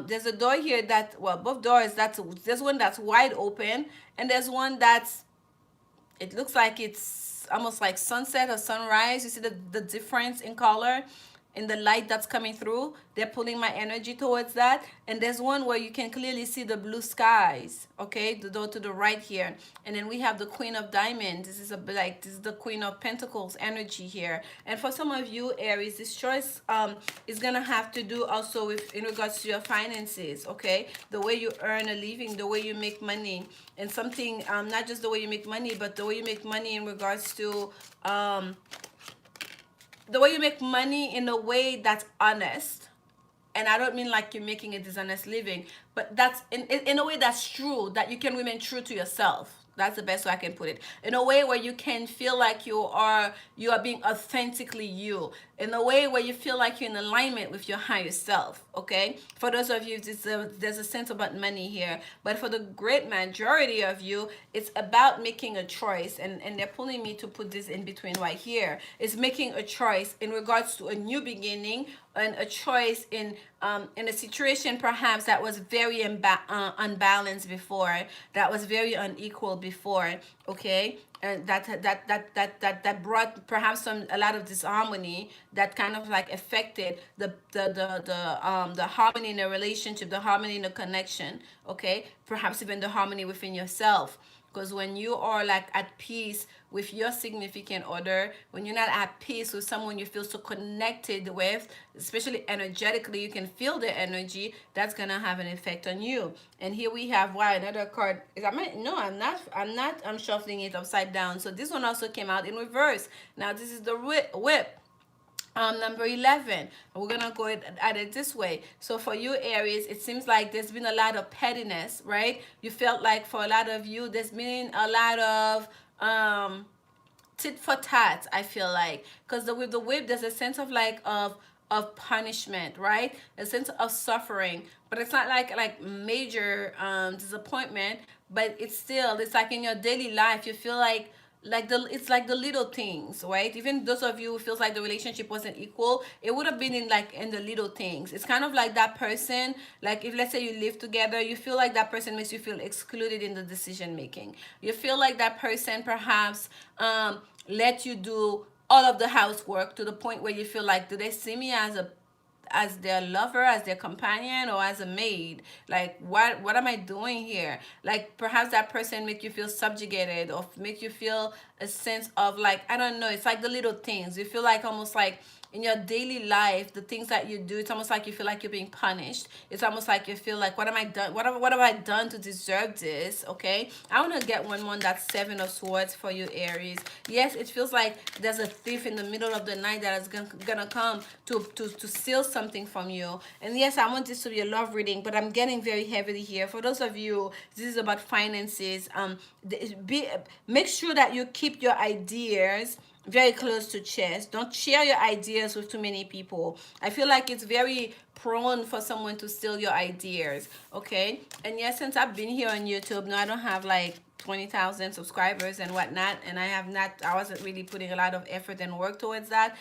There's a door here that, well, both doors, there's one that's wide open, and there's one that's, it looks like it's almost like sunset or sunrise. You see the difference in color in the light that's coming through. They're pulling my energy towards that. And there's one where you can clearly see the blue skies. Okay, the door to the right here. And then we have the Queen of Diamonds. This is this is the Queen of Pentacles energy here. And for some of you, Aries, this choice is gonna have to do also with in regards to your finances. Okay, the way you earn a living, the way you make money, and something not just the way you make money, but the way you make money in regards to the way you make money in a way that's honest. And I don't mean like you're making a dishonest living, but that's in a way that's true, that you can remain true to yourself. That's the best way I can put it. In a way where you can feel like you are being authentically you. In a way where you feel like you're in alignment with your higher self. Okay. For those of you, there's a sense about money here, but for the great majority of you, it's about making a choice. And they're pulling me to put this in between right here. It's making a choice in regards to a new beginning, and a choice in a situation perhaps that was very unbalanced before, that was very unequal before. Okay, and that brought perhaps a lot of disharmony, that kind of like affected the harmony in a relationship, the harmony in a connection. Okay, perhaps even the harmony within yourself. Because when you are like at peace with your significant other, when you're not at peace with someone you feel so connected with, especially energetically, you can feel the energy, that's gonna have an effect on you. And here we have, wow, another card. I'm shuffling it upside down. So this one also came out in reverse. Now this is the whip. Number 11. We're gonna go at it this way. So for you, Aries, it seems like there's been a lot of pettiness, right? You felt like for a lot of you, there's been a lot of tit for tat, I feel like, because with the whip, there's a sense of like of punishment, right? A sense of suffering, but it's not like major disappointment, but it's like in your daily life you feel like it's like the little things, right? Even those of you who feels like the relationship wasn't equal, it would have been in the little things. It's kind of like that person, like if let's say you live together, you feel like that person makes you feel excluded in the decision making. You feel like that person perhaps let you do all of the housework, to the point where you feel like, do they see me as their lover, as their companion, or as a maid? Like, what am I doing here? Like, perhaps that person make you feel subjugated, or make you feel a sense of like, I don't know, it's like the little things. You feel like almost like in your daily life, the things that you do, it's almost like you feel like you're being punished. It's almost like you feel like, what have I done to deserve this? Okay, I want to get one more. That's 7 of Swords for you, Aries. Yes, it feels like there's a thief in the middle of the night that is gonna come to steal something from you. And yes, I want this to be a love reading, but I'm getting very heavily here. For those of you, this is about finances. Make sure that you keep your ideas very close to chest. Don't share your ideas with too many people. I feel like it's very prone for someone to steal your ideas. Okay, and yes, since I've been here on YouTube, no, I don't have like 20,000 subscribers and whatnot, and I wasn't really putting a lot of effort and work towards that.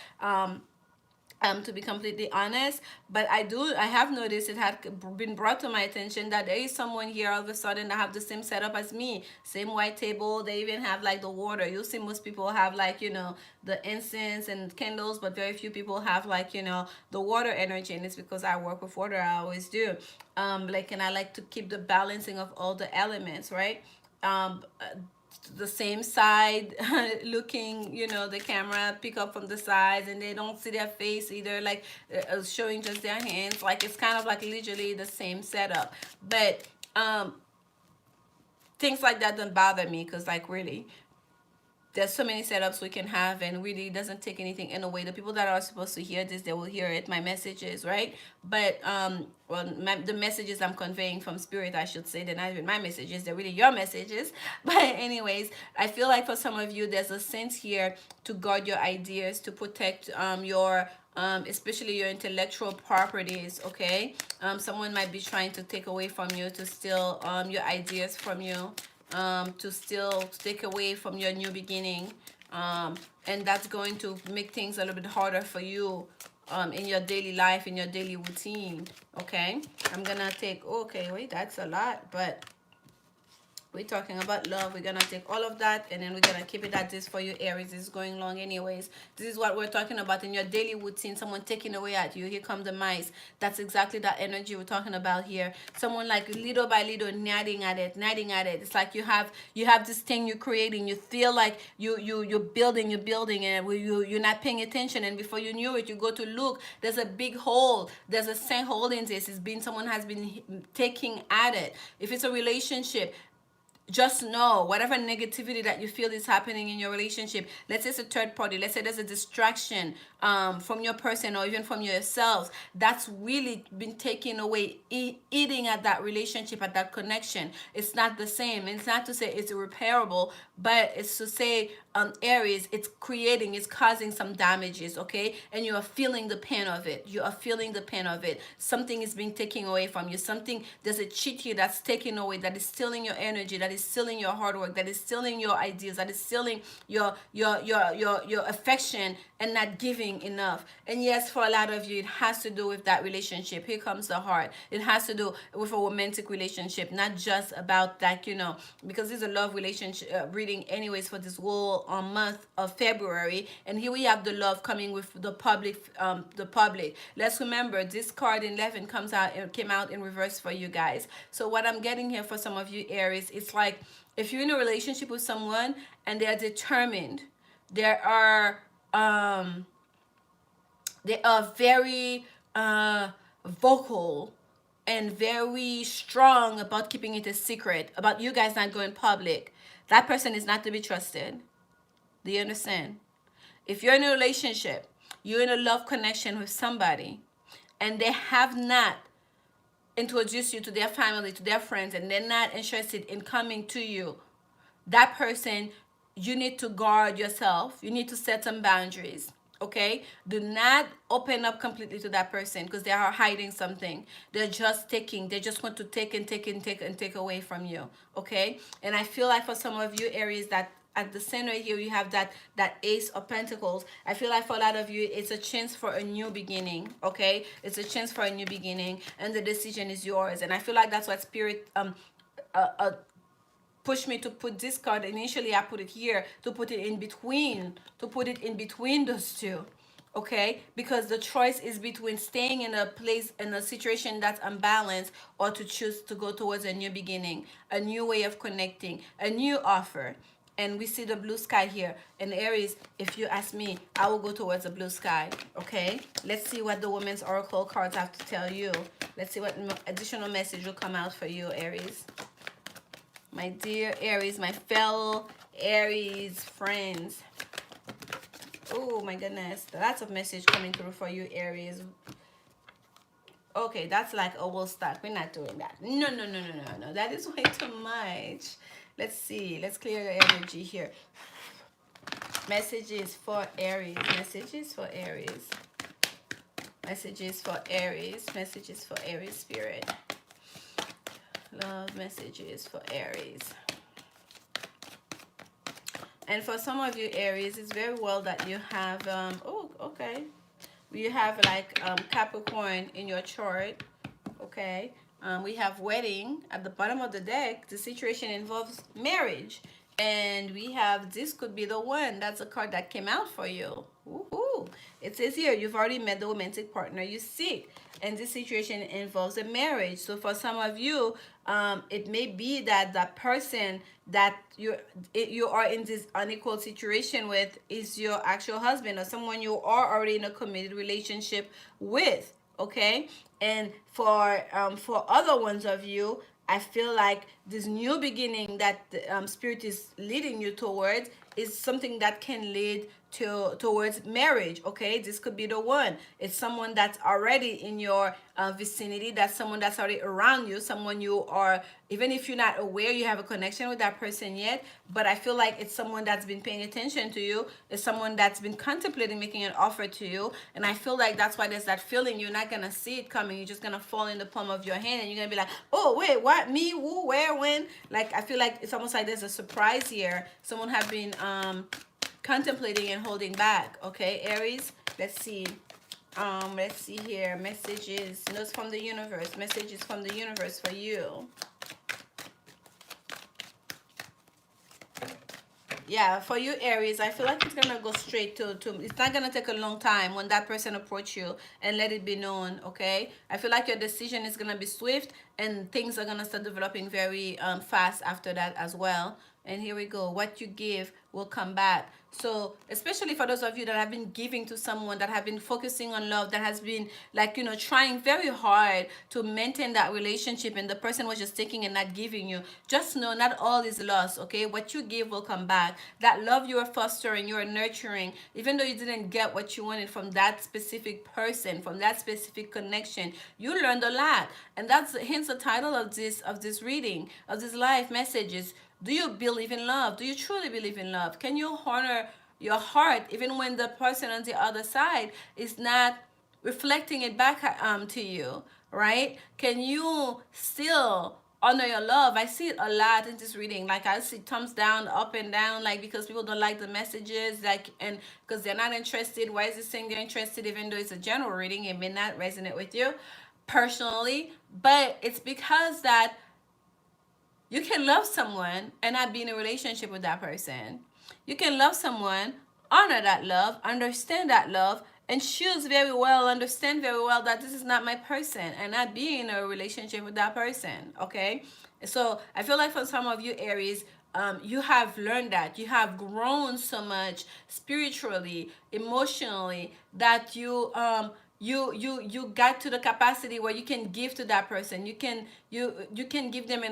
to be completely honest. But I have noticed, it had been brought to my attention that there is someone here all of a sudden that have the same setup as me, same white table. They even have like the water. You see most people have like, the incense and candles, but very few people have like, the water energy. And it's because I work with water. I always do. Like, and I like to keep the balancing of all the elements, right? um the same side looking, the camera pick up from the sides, and they don't see their face either, like showing just their hands. Like, it's kind of like literally the same setup. But things like that don't bother me, because like, really, there's so many setups we can have, and really doesn't take anything in a way. The people that are supposed to hear this, they will hear it, my messages, right? But well, the messages I'm conveying from spirit, I should say, they're not even my messages, they're really your messages. But anyways, I feel like for some of you, there's a sense here to guard your ideas, to protect your especially your intellectual properties. Okay, someone might be trying to take away from you, to steal your ideas from you, to still take away from your new beginning. And that's going to make things a little bit harder for you in your daily life, in your daily routine. Okay, I'm gonna take, okay, wait, that's a lot, but we're talking about love. We're gonna take all of that, and then we're gonna keep it at this for you, Aries. It's going long anyways. This is what we're talking about in your daily routine. Someone taking away at you. Here come the mice. That's exactly that energy we're talking about here. Someone like little by little nagging at it, nagging at it. It's like you have this thing you're creating. You feel like you're building, and you're not paying attention, and before you knew it, you go to look. There's a big hole. There's a sinkhole in this. It's been, someone has been taking at it. If it's a relationship, just know whatever negativity that you feel is happening in your relationship. Let's say it's a third party, let's say there's a distraction from your person, or even from yourselves, that's really been taken away, eating at that relationship, at that connection. It's not the same. It's not to say it's irreparable, but it's to say, Aries, it's causing some damages. Okay, and you are feeling the pain of it. You are feeling the pain of it. Something is being taken away from you. There's a cheat here that's taken away, that is stealing your energy, that is stealing your hard work, that is stealing your ideas, that is stealing your affection, and not giving enough. And yes, for a lot of you, it has to do with that relationship. Here comes the heart. It has to do with a romantic relationship, not just about like, because this is a love relationship reading anyways for this whole month of February. And here we have the love coming with the public. Let's remember, this card 11 came out in reverse for you guys. So what I'm getting here for some of you, Aries, it's like, if you're in a relationship with someone and they're determined, there are they are very vocal and very strong about keeping it a secret, about you guys not going public. That person is not to be trusted. Do you understand? If you're in a relationship, you're in a love connection with somebody, and they have not introduced you to their family, to their friends, and they're not interested in coming to you, that person, you need to guard yourself. You need to set some boundaries. Okay, do not open up completely to that person, because they are hiding something. They're just taking, they just want to take and take and take and take away from you. Okay, and I feel like for some of you, Aries, that at the center here you have that Ace of Pentacles. I feel like for a lot of you, it's a chance for a new beginning. Okay, it's a chance for a new beginning, and the decision is yours. And I feel like that's what spirit push me to put this card. Initially I put it here to put it in between, those two. Okay, because the choice is between staying in a place, in a situation that's unbalanced, or to choose to go towards a new beginning, a new way of connecting, a new offer. And we see the blue sky here. And Aries, if you ask me, I will go towards the blue sky. Okay, let's see what the Women's Oracle cards have to tell you. Let's see what additional message will come out for you, Aries. My dear Aries, my fellow Aries friends. Oh my goodness, lots of message coming through for you, Aries. Okay, that's like a whole stack. We're not doing that. No, no, no, no, no, no. That is way too much. Let's see. Let's clear your energy here. Messages for Aries. Messages for Aries. Messages for Aries. Messages for Aries spirit. Love messages for Aries. And for some of you, Aries, it's very well that you have, oh, okay. you have like Capricorn in your chart, okay? We have wedding at the bottom of the deck. The situation involves marriage. And we have this could be the one. That's a card that came out for you. Woohoo. It says here, you've already met the romantic partner you seek. And this situation involves a marriage. So for some of you, it may be that that person that you are in this unequal situation with is your actual husband or someone you are already in a committed relationship with, okay? And for other ones of you, I feel like this new beginning that the spirit is leading you towards is something that can lead towards marriage. Okay, this could be the one. It's someone that's already in your vicinity. That's someone that's already around you. Someone you are, even if you're not aware you have a connection with that person yet. But I feel like it's someone that's been paying attention to you. It's someone that's been contemplating making an offer to you. And I feel like that's why there's that feeling. You're not gonna see it coming. You're just gonna fall in the palm of your hand, and you're gonna be like, oh wait, what? Me? Who? Where? When? Like I feel like it's almost like there's a surprise here. Someone have been contemplating and holding back. Okay, Aries, let's see here. Messages, notes from the universe, messages from the universe for you. Yeah, for you Aries, I feel like it's gonna go straight to it's not gonna take a long time when that person approach you and let it be known. Okay, I feel like your decision is gonna be swift and things are gonna start developing very fast after that as well. And here we go, what you give will come back. So especially for those of you that have been giving to someone, that have been focusing on love, that has been like, you know, trying very hard to maintain that relationship, and the person was just taking and not giving you, just know not all is lost. Okay, what you give will come back. That love you are fostering, you are nurturing, even though you didn't get what you wanted from that specific person, from that specific connection, you learned a lot. And that's hence the title of this reading, of this live messages. Do you believe in love? Do you truly believe in love? Can you honor your heart even when the person on the other side is not reflecting it back to you, right? Can you still honor your love? I see it a lot in this reading. Like I see thumbs down, up and down, like because people don't like the messages, like, and because they're not interested. Why is this saying they're interested even though it's a general reading? It may not resonate with you personally, but it's because that you can love someone and not be in a relationship with that person. You can love someone, honor that love, understand that love, and choose very well, understand very well that this is not my person and not be in a relationship with that person. Okay? So I feel like for some of you Aries, you have learned that. You have grown so much spiritually, emotionally, that you got to the capacity where you can give to that person. You can give them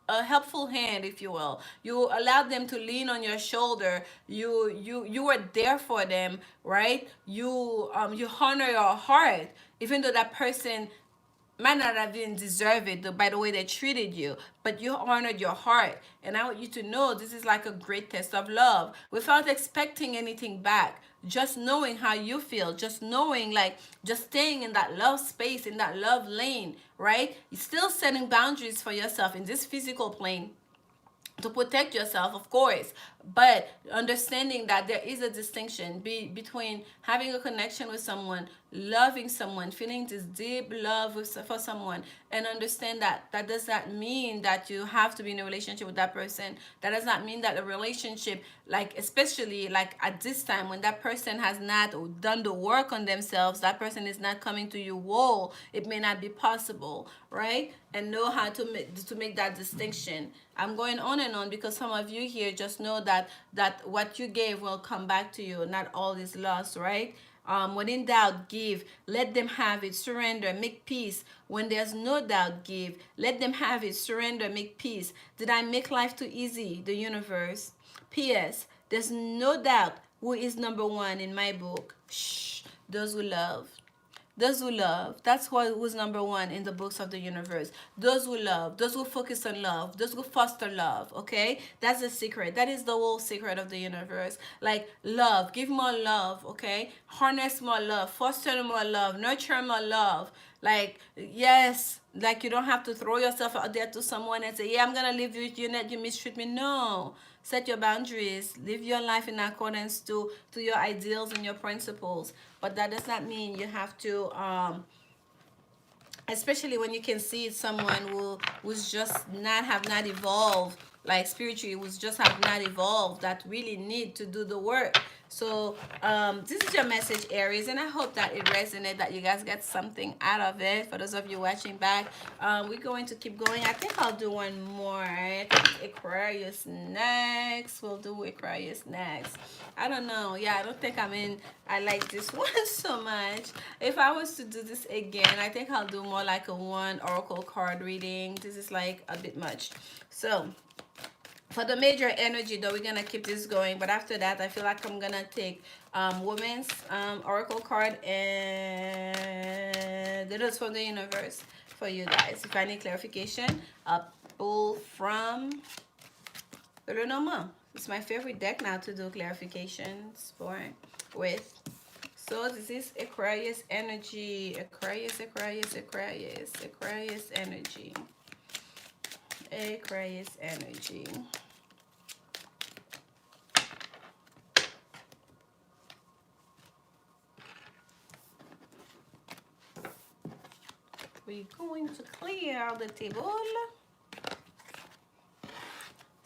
a helpful hand, if you will. You allow them to lean on your shoulder. You were there for them, right? You honor your heart, even though that person might not have even deserved it by the way they treated you, but you honored your heart. And I want you to know this is like a great test of love without expecting anything back. Just knowing how you feel, just knowing, like, just staying in that love space, in that love lane, right? You're still setting boundaries for yourself in this physical plane to protect yourself, of course, but understanding that there is a distinction between having a connection with someone, loving someone, feeling this deep love for someone, and understand that that does not mean that you have to be in a relationship with that person. That does not mean that a relationship, like especially like at this time when that person has not done the work on themselves, that person is not coming to you whole, it may not be possible, right? And know how to make that distinction. I'm going on and on because some of you here just know that what you gave will come back to you. Not all is lost, right? When in doubt, give. Let them have it. Surrender. Make peace. When there's no doubt, give. Let them have it. Surrender. Make peace. Did I make life too easy? The universe. P.S. There's no doubt who is number one in my book. Shh. Those who love. Those who love, that's what was number one in the books of the universe. Those who love, those who focus on love, those who foster love, okay? That's the secret. That is the whole secret of the universe. Like love, give more love, okay? Harness more love, foster more love, nurture more love. Like, yes, Like, you don't have to throw yourself out there to someone and say, yeah, I'm gonna live with you, net you mistreat me. No, set your boundaries, live your life in accordance to your ideals and your principles. But that does not mean you have to especially when you can see someone who's just not evolved, like spiritually, who's just have not evolved, that really need to do the work. So this is your message, Aries, and I hope that it resonated, that you guys get something out of it. For those of you watching back, we're going to keep going. I think I'll do one more. I think Aquarius next. We'll do Aquarius next. I don't know. Yeah, I don't think I like this one so much. If I was to do this again, I think I'll do more like a one oracle card reading. This is like a bit much. So for the major energy though, we're gonna keep this going, but after that I feel like I'm gonna take women's oracle card, and it is from the universe for you guys. If I need clarification, I'll pull from the Lenormand. It's my favorite deck now to do clarifications for with. So this is Aquarius energy. Aquarius, Aquarius, Aquarius, Aquarius energy. Aquarius energy. We're going to clear the table.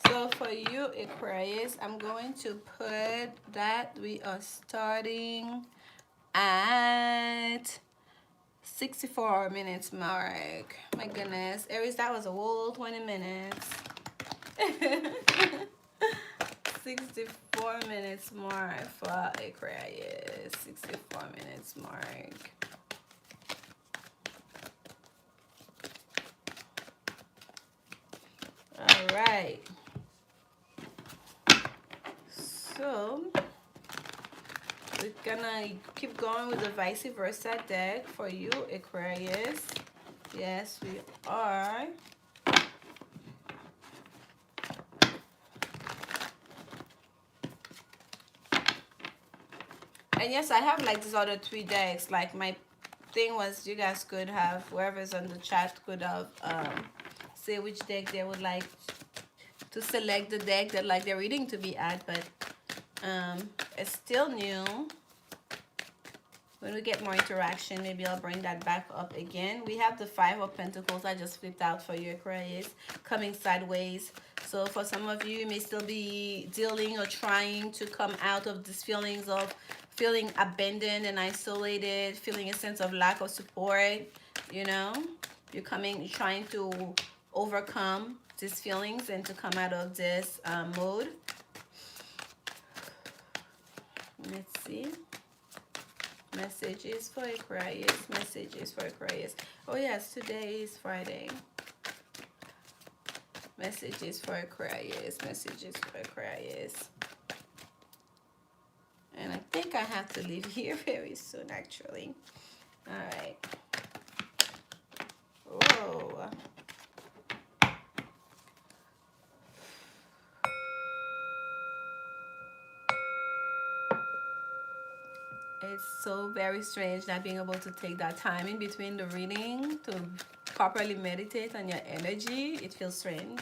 So for you, Aquarius, I'm going to put that we are starting at 64 minutes mark. My goodness, Aries, that was a whole 20 minutes. 64 minutes mark for Aquarius. 64 minutes mark. All right. So we're gonna keep going with the vice versa deck for you, Aquarius. Yes, we are. And yes, I have like these other three decks. Like, my thing was, you guys could have, whoever's on the chat could have say which deck they would like to select, the deck that like their reading to be at, but it's still new. When we get more interaction, maybe I'll bring that back up again. We have the Five of Pentacles. I just flipped out for you, Aquarius, coming sideways. So for some of you, you may still be dealing or trying to come out of these feelings of feeling abandoned and isolated, feeling a sense of lack of support. You know, you're trying to overcome these feelings and to come out of this mode. Let's see. Messages for Aquarius. Messages for Aquarius. Oh yes, today is Friday. Messages for Aquarius. Messages for Aquarius. And I think I have to leave here very soon, actually. All right. Whoa. It's so very strange not being able to take that time in between the reading to properly meditate on your energy. It feels strange.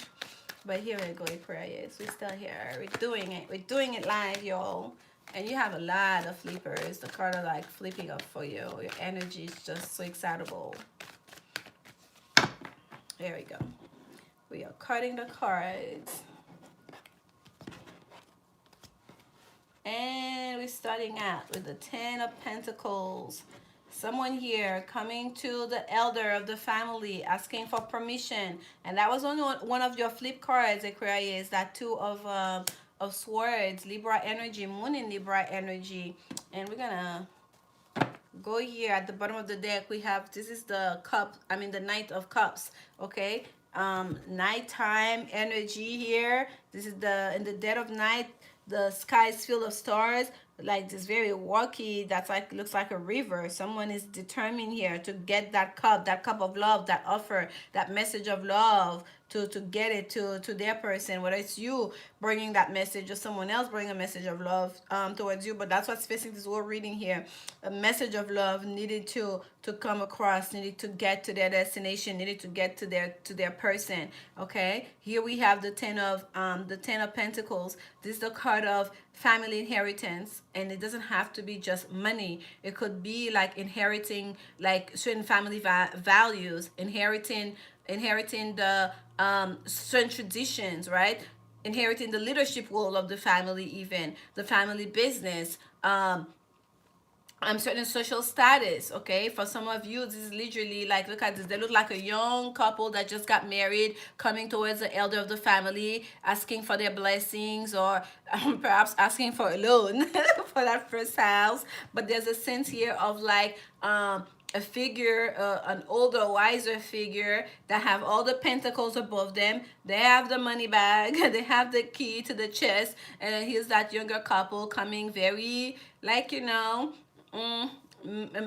But here we go, Aquarius. We're still here. We're doing it. We're doing it live, y'all. And you have a lot of flippers. The card are like flipping up for you. Your energy is just so excitable. There we go. We are cutting the cards. And we're starting out with the Ten of Pentacles. Someone here coming to the elder of the family, asking for permission. And that was on one of your flip cards, Aquarius, that Two of Swords, Libra energy, Moon in Libra energy. And we're gonna go here at the bottom of the deck. We have, this is the the Knight of Cups, okay? Nighttime energy here. This is in the dead of night. The sky is filled of stars, like this very walky, that's like looks like a river. Someone is determined here to get that cup of love, that offer, that message of love, to get it to their person, whether it's you bringing that message or someone else bringing a message of love towards you. But that's what's facing this whole reading here. A message of love needed to come across, needed to get to their destination, needed to get to their person. Okay, here we have the 10 of Pentacles. This is the card of family inheritance, and it doesn't have to be just money. It could be like inheriting like certain family values, inheriting the certain traditions, right? Inheriting the leadership role of the family, even the family business, certain social status. Okay, for some of you, this is literally like, look at this, they look like a young couple that just got married, coming towards the elder of the family, asking for their blessings, or perhaps asking for a loan for that first house. But there's a sense here of like a figure, an older, wiser figure that have all the pentacles above them. They have the money bag, they have the key to the chest, and then here's that younger couple coming very, like, mm,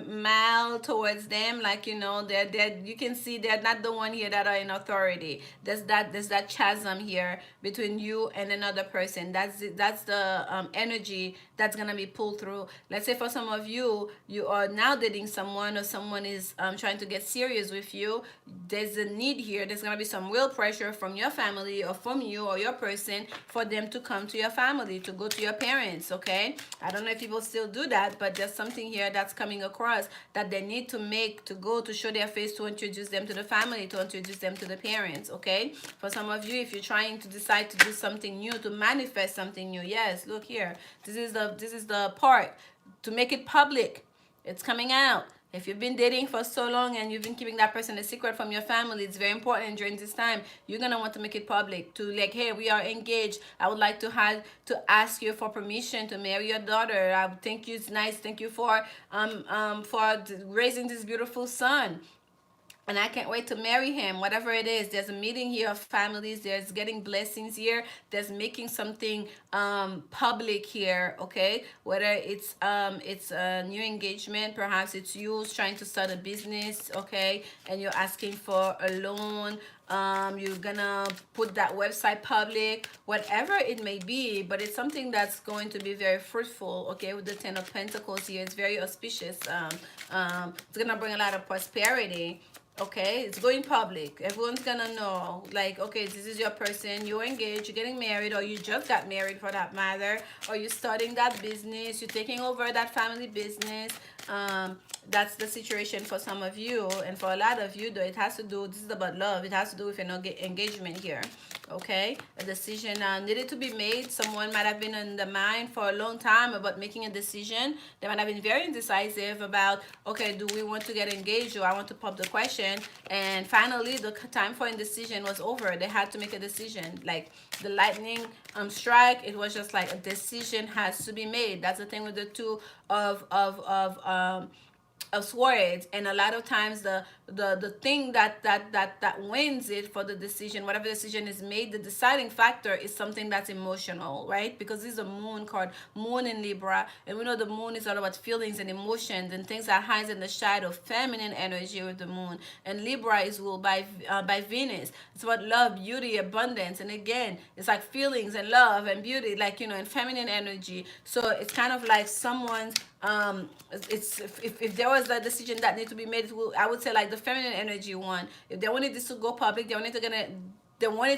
mild towards them, like, they're you can see they're not the one here that are in authority. There's that chasm here between you and another person. That's the energy that's gonna be pulled through. Let's say for some of you, you are now dating someone, or someone is trying to get serious with you. There's a need here. There's gonna be some real pressure from your family, or from you or your person, for them to come to your family, to go to your parents. Okay, I don't know if people still do that, but there's something here that's coming across that they need to make, to go to show their face, to introduce them to the family, to introduce them to the parents. Okay, for some of you, if you're trying to decide to do something new, to manifest something new, yes, look here, this is the part to make it public. It's coming out. If you've been dating for so long and you've been keeping that person a secret from your family, it's very important during this time. You're gonna want to make it public. To like, hey, we are engaged. I would like to ask you for permission to marry your daughter. I think it's nice. Thank you for raising this beautiful son, and I can't wait to marry him. Whatever it is, there's a meeting here of families. There's getting blessings here. There's making something public here. Okay, whether it's a new engagement, perhaps it's you trying to start a business. Okay, and you're asking for a loan. You're gonna put that website public, whatever it may be, but it's something that's going to be very fruitful. Okay, with the 10 of Pentacles here, it's very auspicious. It's gonna bring a lot of prosperity. Okay, it's going public. Everyone's gonna know, like, okay, this is your person. You're engaged, you're getting married, or you just got married for that matter, or you're starting that business, you're taking over that family business. That's the situation for some of you, and for a lot of you, though, it has to do, this is about love, it has to do with an engagement here. Okay, a decision needed to be made. Someone might have been in the mind for a long time about making a decision. They might have been very indecisive about, okay, do we want to get engaged, or I want to pop the question. And finally, the time for indecision was over. They had to make a decision. Like the lightning strike, it was just like a decision has to be made. That's the thing with the two of swords. And a lot of times the thing that wins it for the decision, whatever decision is made, the deciding factor is something that's emotional, right? Because this is a moon card, moon in Libra, and we know the moon is all about feelings and emotions and things that hides in the shadow, feminine energy with the moon. And Libra is ruled by Venus. It's about love, beauty, abundance, and again, it's like feelings and love and beauty, like, and feminine energy. So it's kind of like someone's it's if there was a decision that needs to be made, I would say like the feminine energy one. If they wanted this to go public, they wanted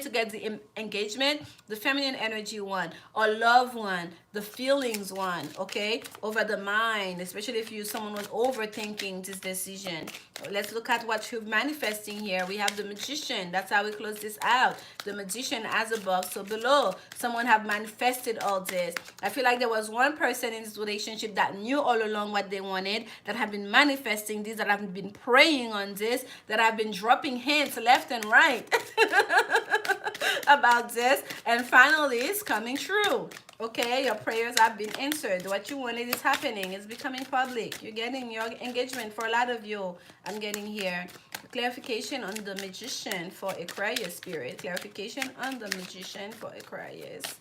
to get the engagement, the feminine energy one, or love one, the feelings one, okay, over the mind, especially if someone was overthinking this decision. Let's look at what you're manifesting here. We have the Magician. That's how we close this out. The Magician, as above, so below. Someone have manifested all this. I feel like there was one person in this relationship that knew all along what they wanted, that have been manifesting this, that have been praying on this, that have been dropping hints left and right about this, and finally it's coming true. Okay, your prayers have been answered. What you wanted is happening. It's becoming public. You're getting your engagement. For a lot of you, I'm getting here clarification on the Magician for Aquarius spirit. Clarification on the Magician for Aquarius.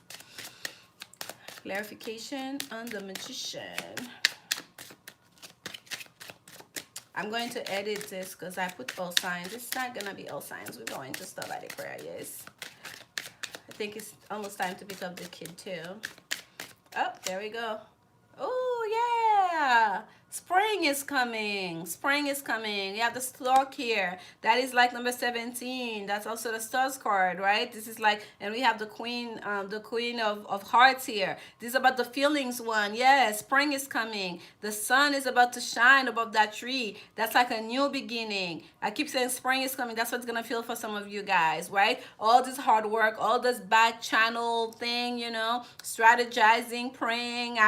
Clarification on the Magician. I'm going to edit this because I put all signs. It's not going to be all signs. We're going to start by the Aquarius. I think it's almost time to pick up the kid too. Oh, there we go. Oh, yeah. Spring is coming. Spring is coming. You have the stork here. That is like number 17. That's also the stars card, right? This is like, and we have the queen of hearts here. This is about the feelings one. Yes, spring is coming. The sun is about to shine above that tree. That's like a new beginning. I keep saying spring is coming. That's what's going to feel for some of you guys, right? All this hard work, all this back channel thing, you know, strategizing, praying,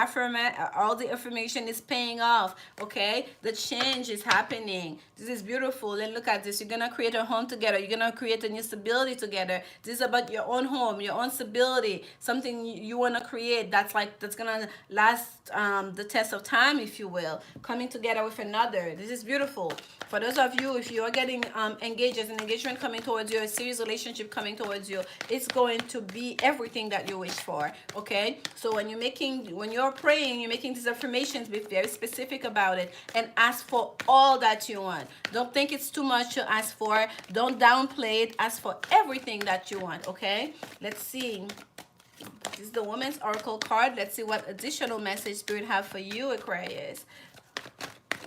all the affirmation is paying off. Okay, the change is happening. This is beautiful. And look at this. You're gonna create a home together. You're gonna create a new stability together. This is about your own home, your own stability, something you want to create that's gonna last the test of time, if you will, coming together with another. This is beautiful. For those of you, if you are getting engaged, as an engagement coming towards you, a serious relationship coming towards you, it's going to be everything that you wish for. Okay, so when you're praying, you're making these affirmations, be very specific about it and ask for all that you want. Don't think it's too much to ask for. Don't downplay it. Ask for everything that you want. Okay, let's see. This is the Woman's Oracle card. Let's see what additional message Spirit have for you, Aquarius.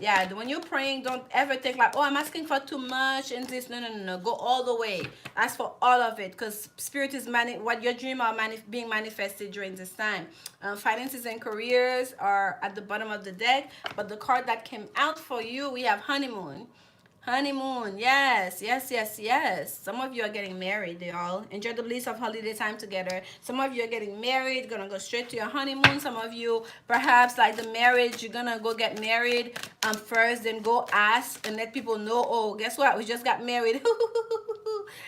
Yeah, when you're praying, don't ever think like, oh, I'm asking for too much and this. No. Go all the way. Ask for all of it, because Spirit is what your dream are being manifested during this time. Finances and careers are at the bottom of the deck, but the card that came out for you, we have honeymoon. Honeymoon, yes. Some of you are getting married, y'all. Enjoy the bliss of holiday time together. Some of you are getting married, gonna go straight to your honeymoon. Some of you, perhaps like the marriage, you're gonna go get married first, then go ask and let people know, oh, guess what? We just got married.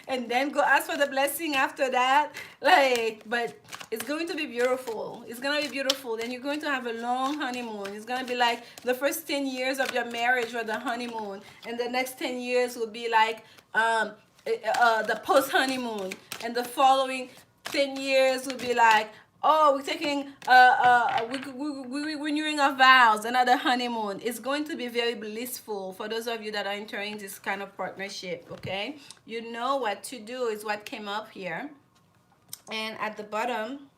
And then go ask for the blessing after that. But it's going to be beautiful. It's gonna be beautiful. Then you're going to have a long honeymoon. It's gonna be like the first 10 years of your marriage were the honeymoon, and the next 10 years will be like the post honeymoon, and the following 10 years will be like, oh, we're taking we're renewing our vows, another honeymoon. It's going to be very blissful for those of you that are entering this kind of partnership. Okay, you know what to do is what came up here. And at the bottom,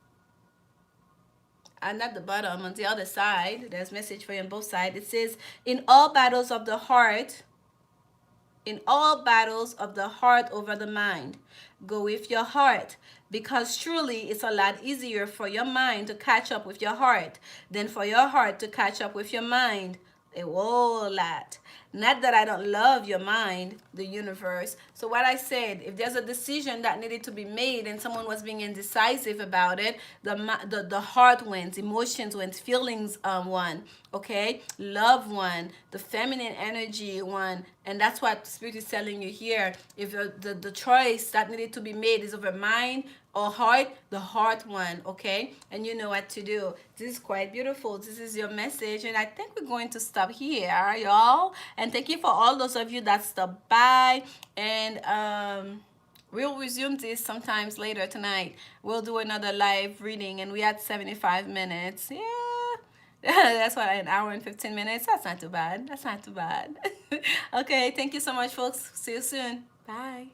and at the bottom on the other side, there's message for you on both sides. It says, in all battles of the heart, over the mind, go with your heart, because truly it's a lot easier for your mind to catch up with your heart than for your heart to catch up with your mind. A whole lot. Not that I don't love your mind, the universe. So what I said, if there's a decision that needed to be made and someone was being indecisive about it, the heart wins, emotions wins, feelings won, okay? Love won, the feminine energy won, and that's what Spirit is telling you here. If the choice that needed to be made is over mind or heart, the heart won, okay? And you know what to do. This is quite beautiful. This is your message, and I think we're going to stop here, y'all. And thank you for all those of you that stopped by. And we'll resume this sometimes later tonight. We'll do another live reading, and we had 75 minutes. Yeah. That's what, an hour and 15 minutes. That's not too bad. Okay, thank you so much, folks. See you soon. Bye.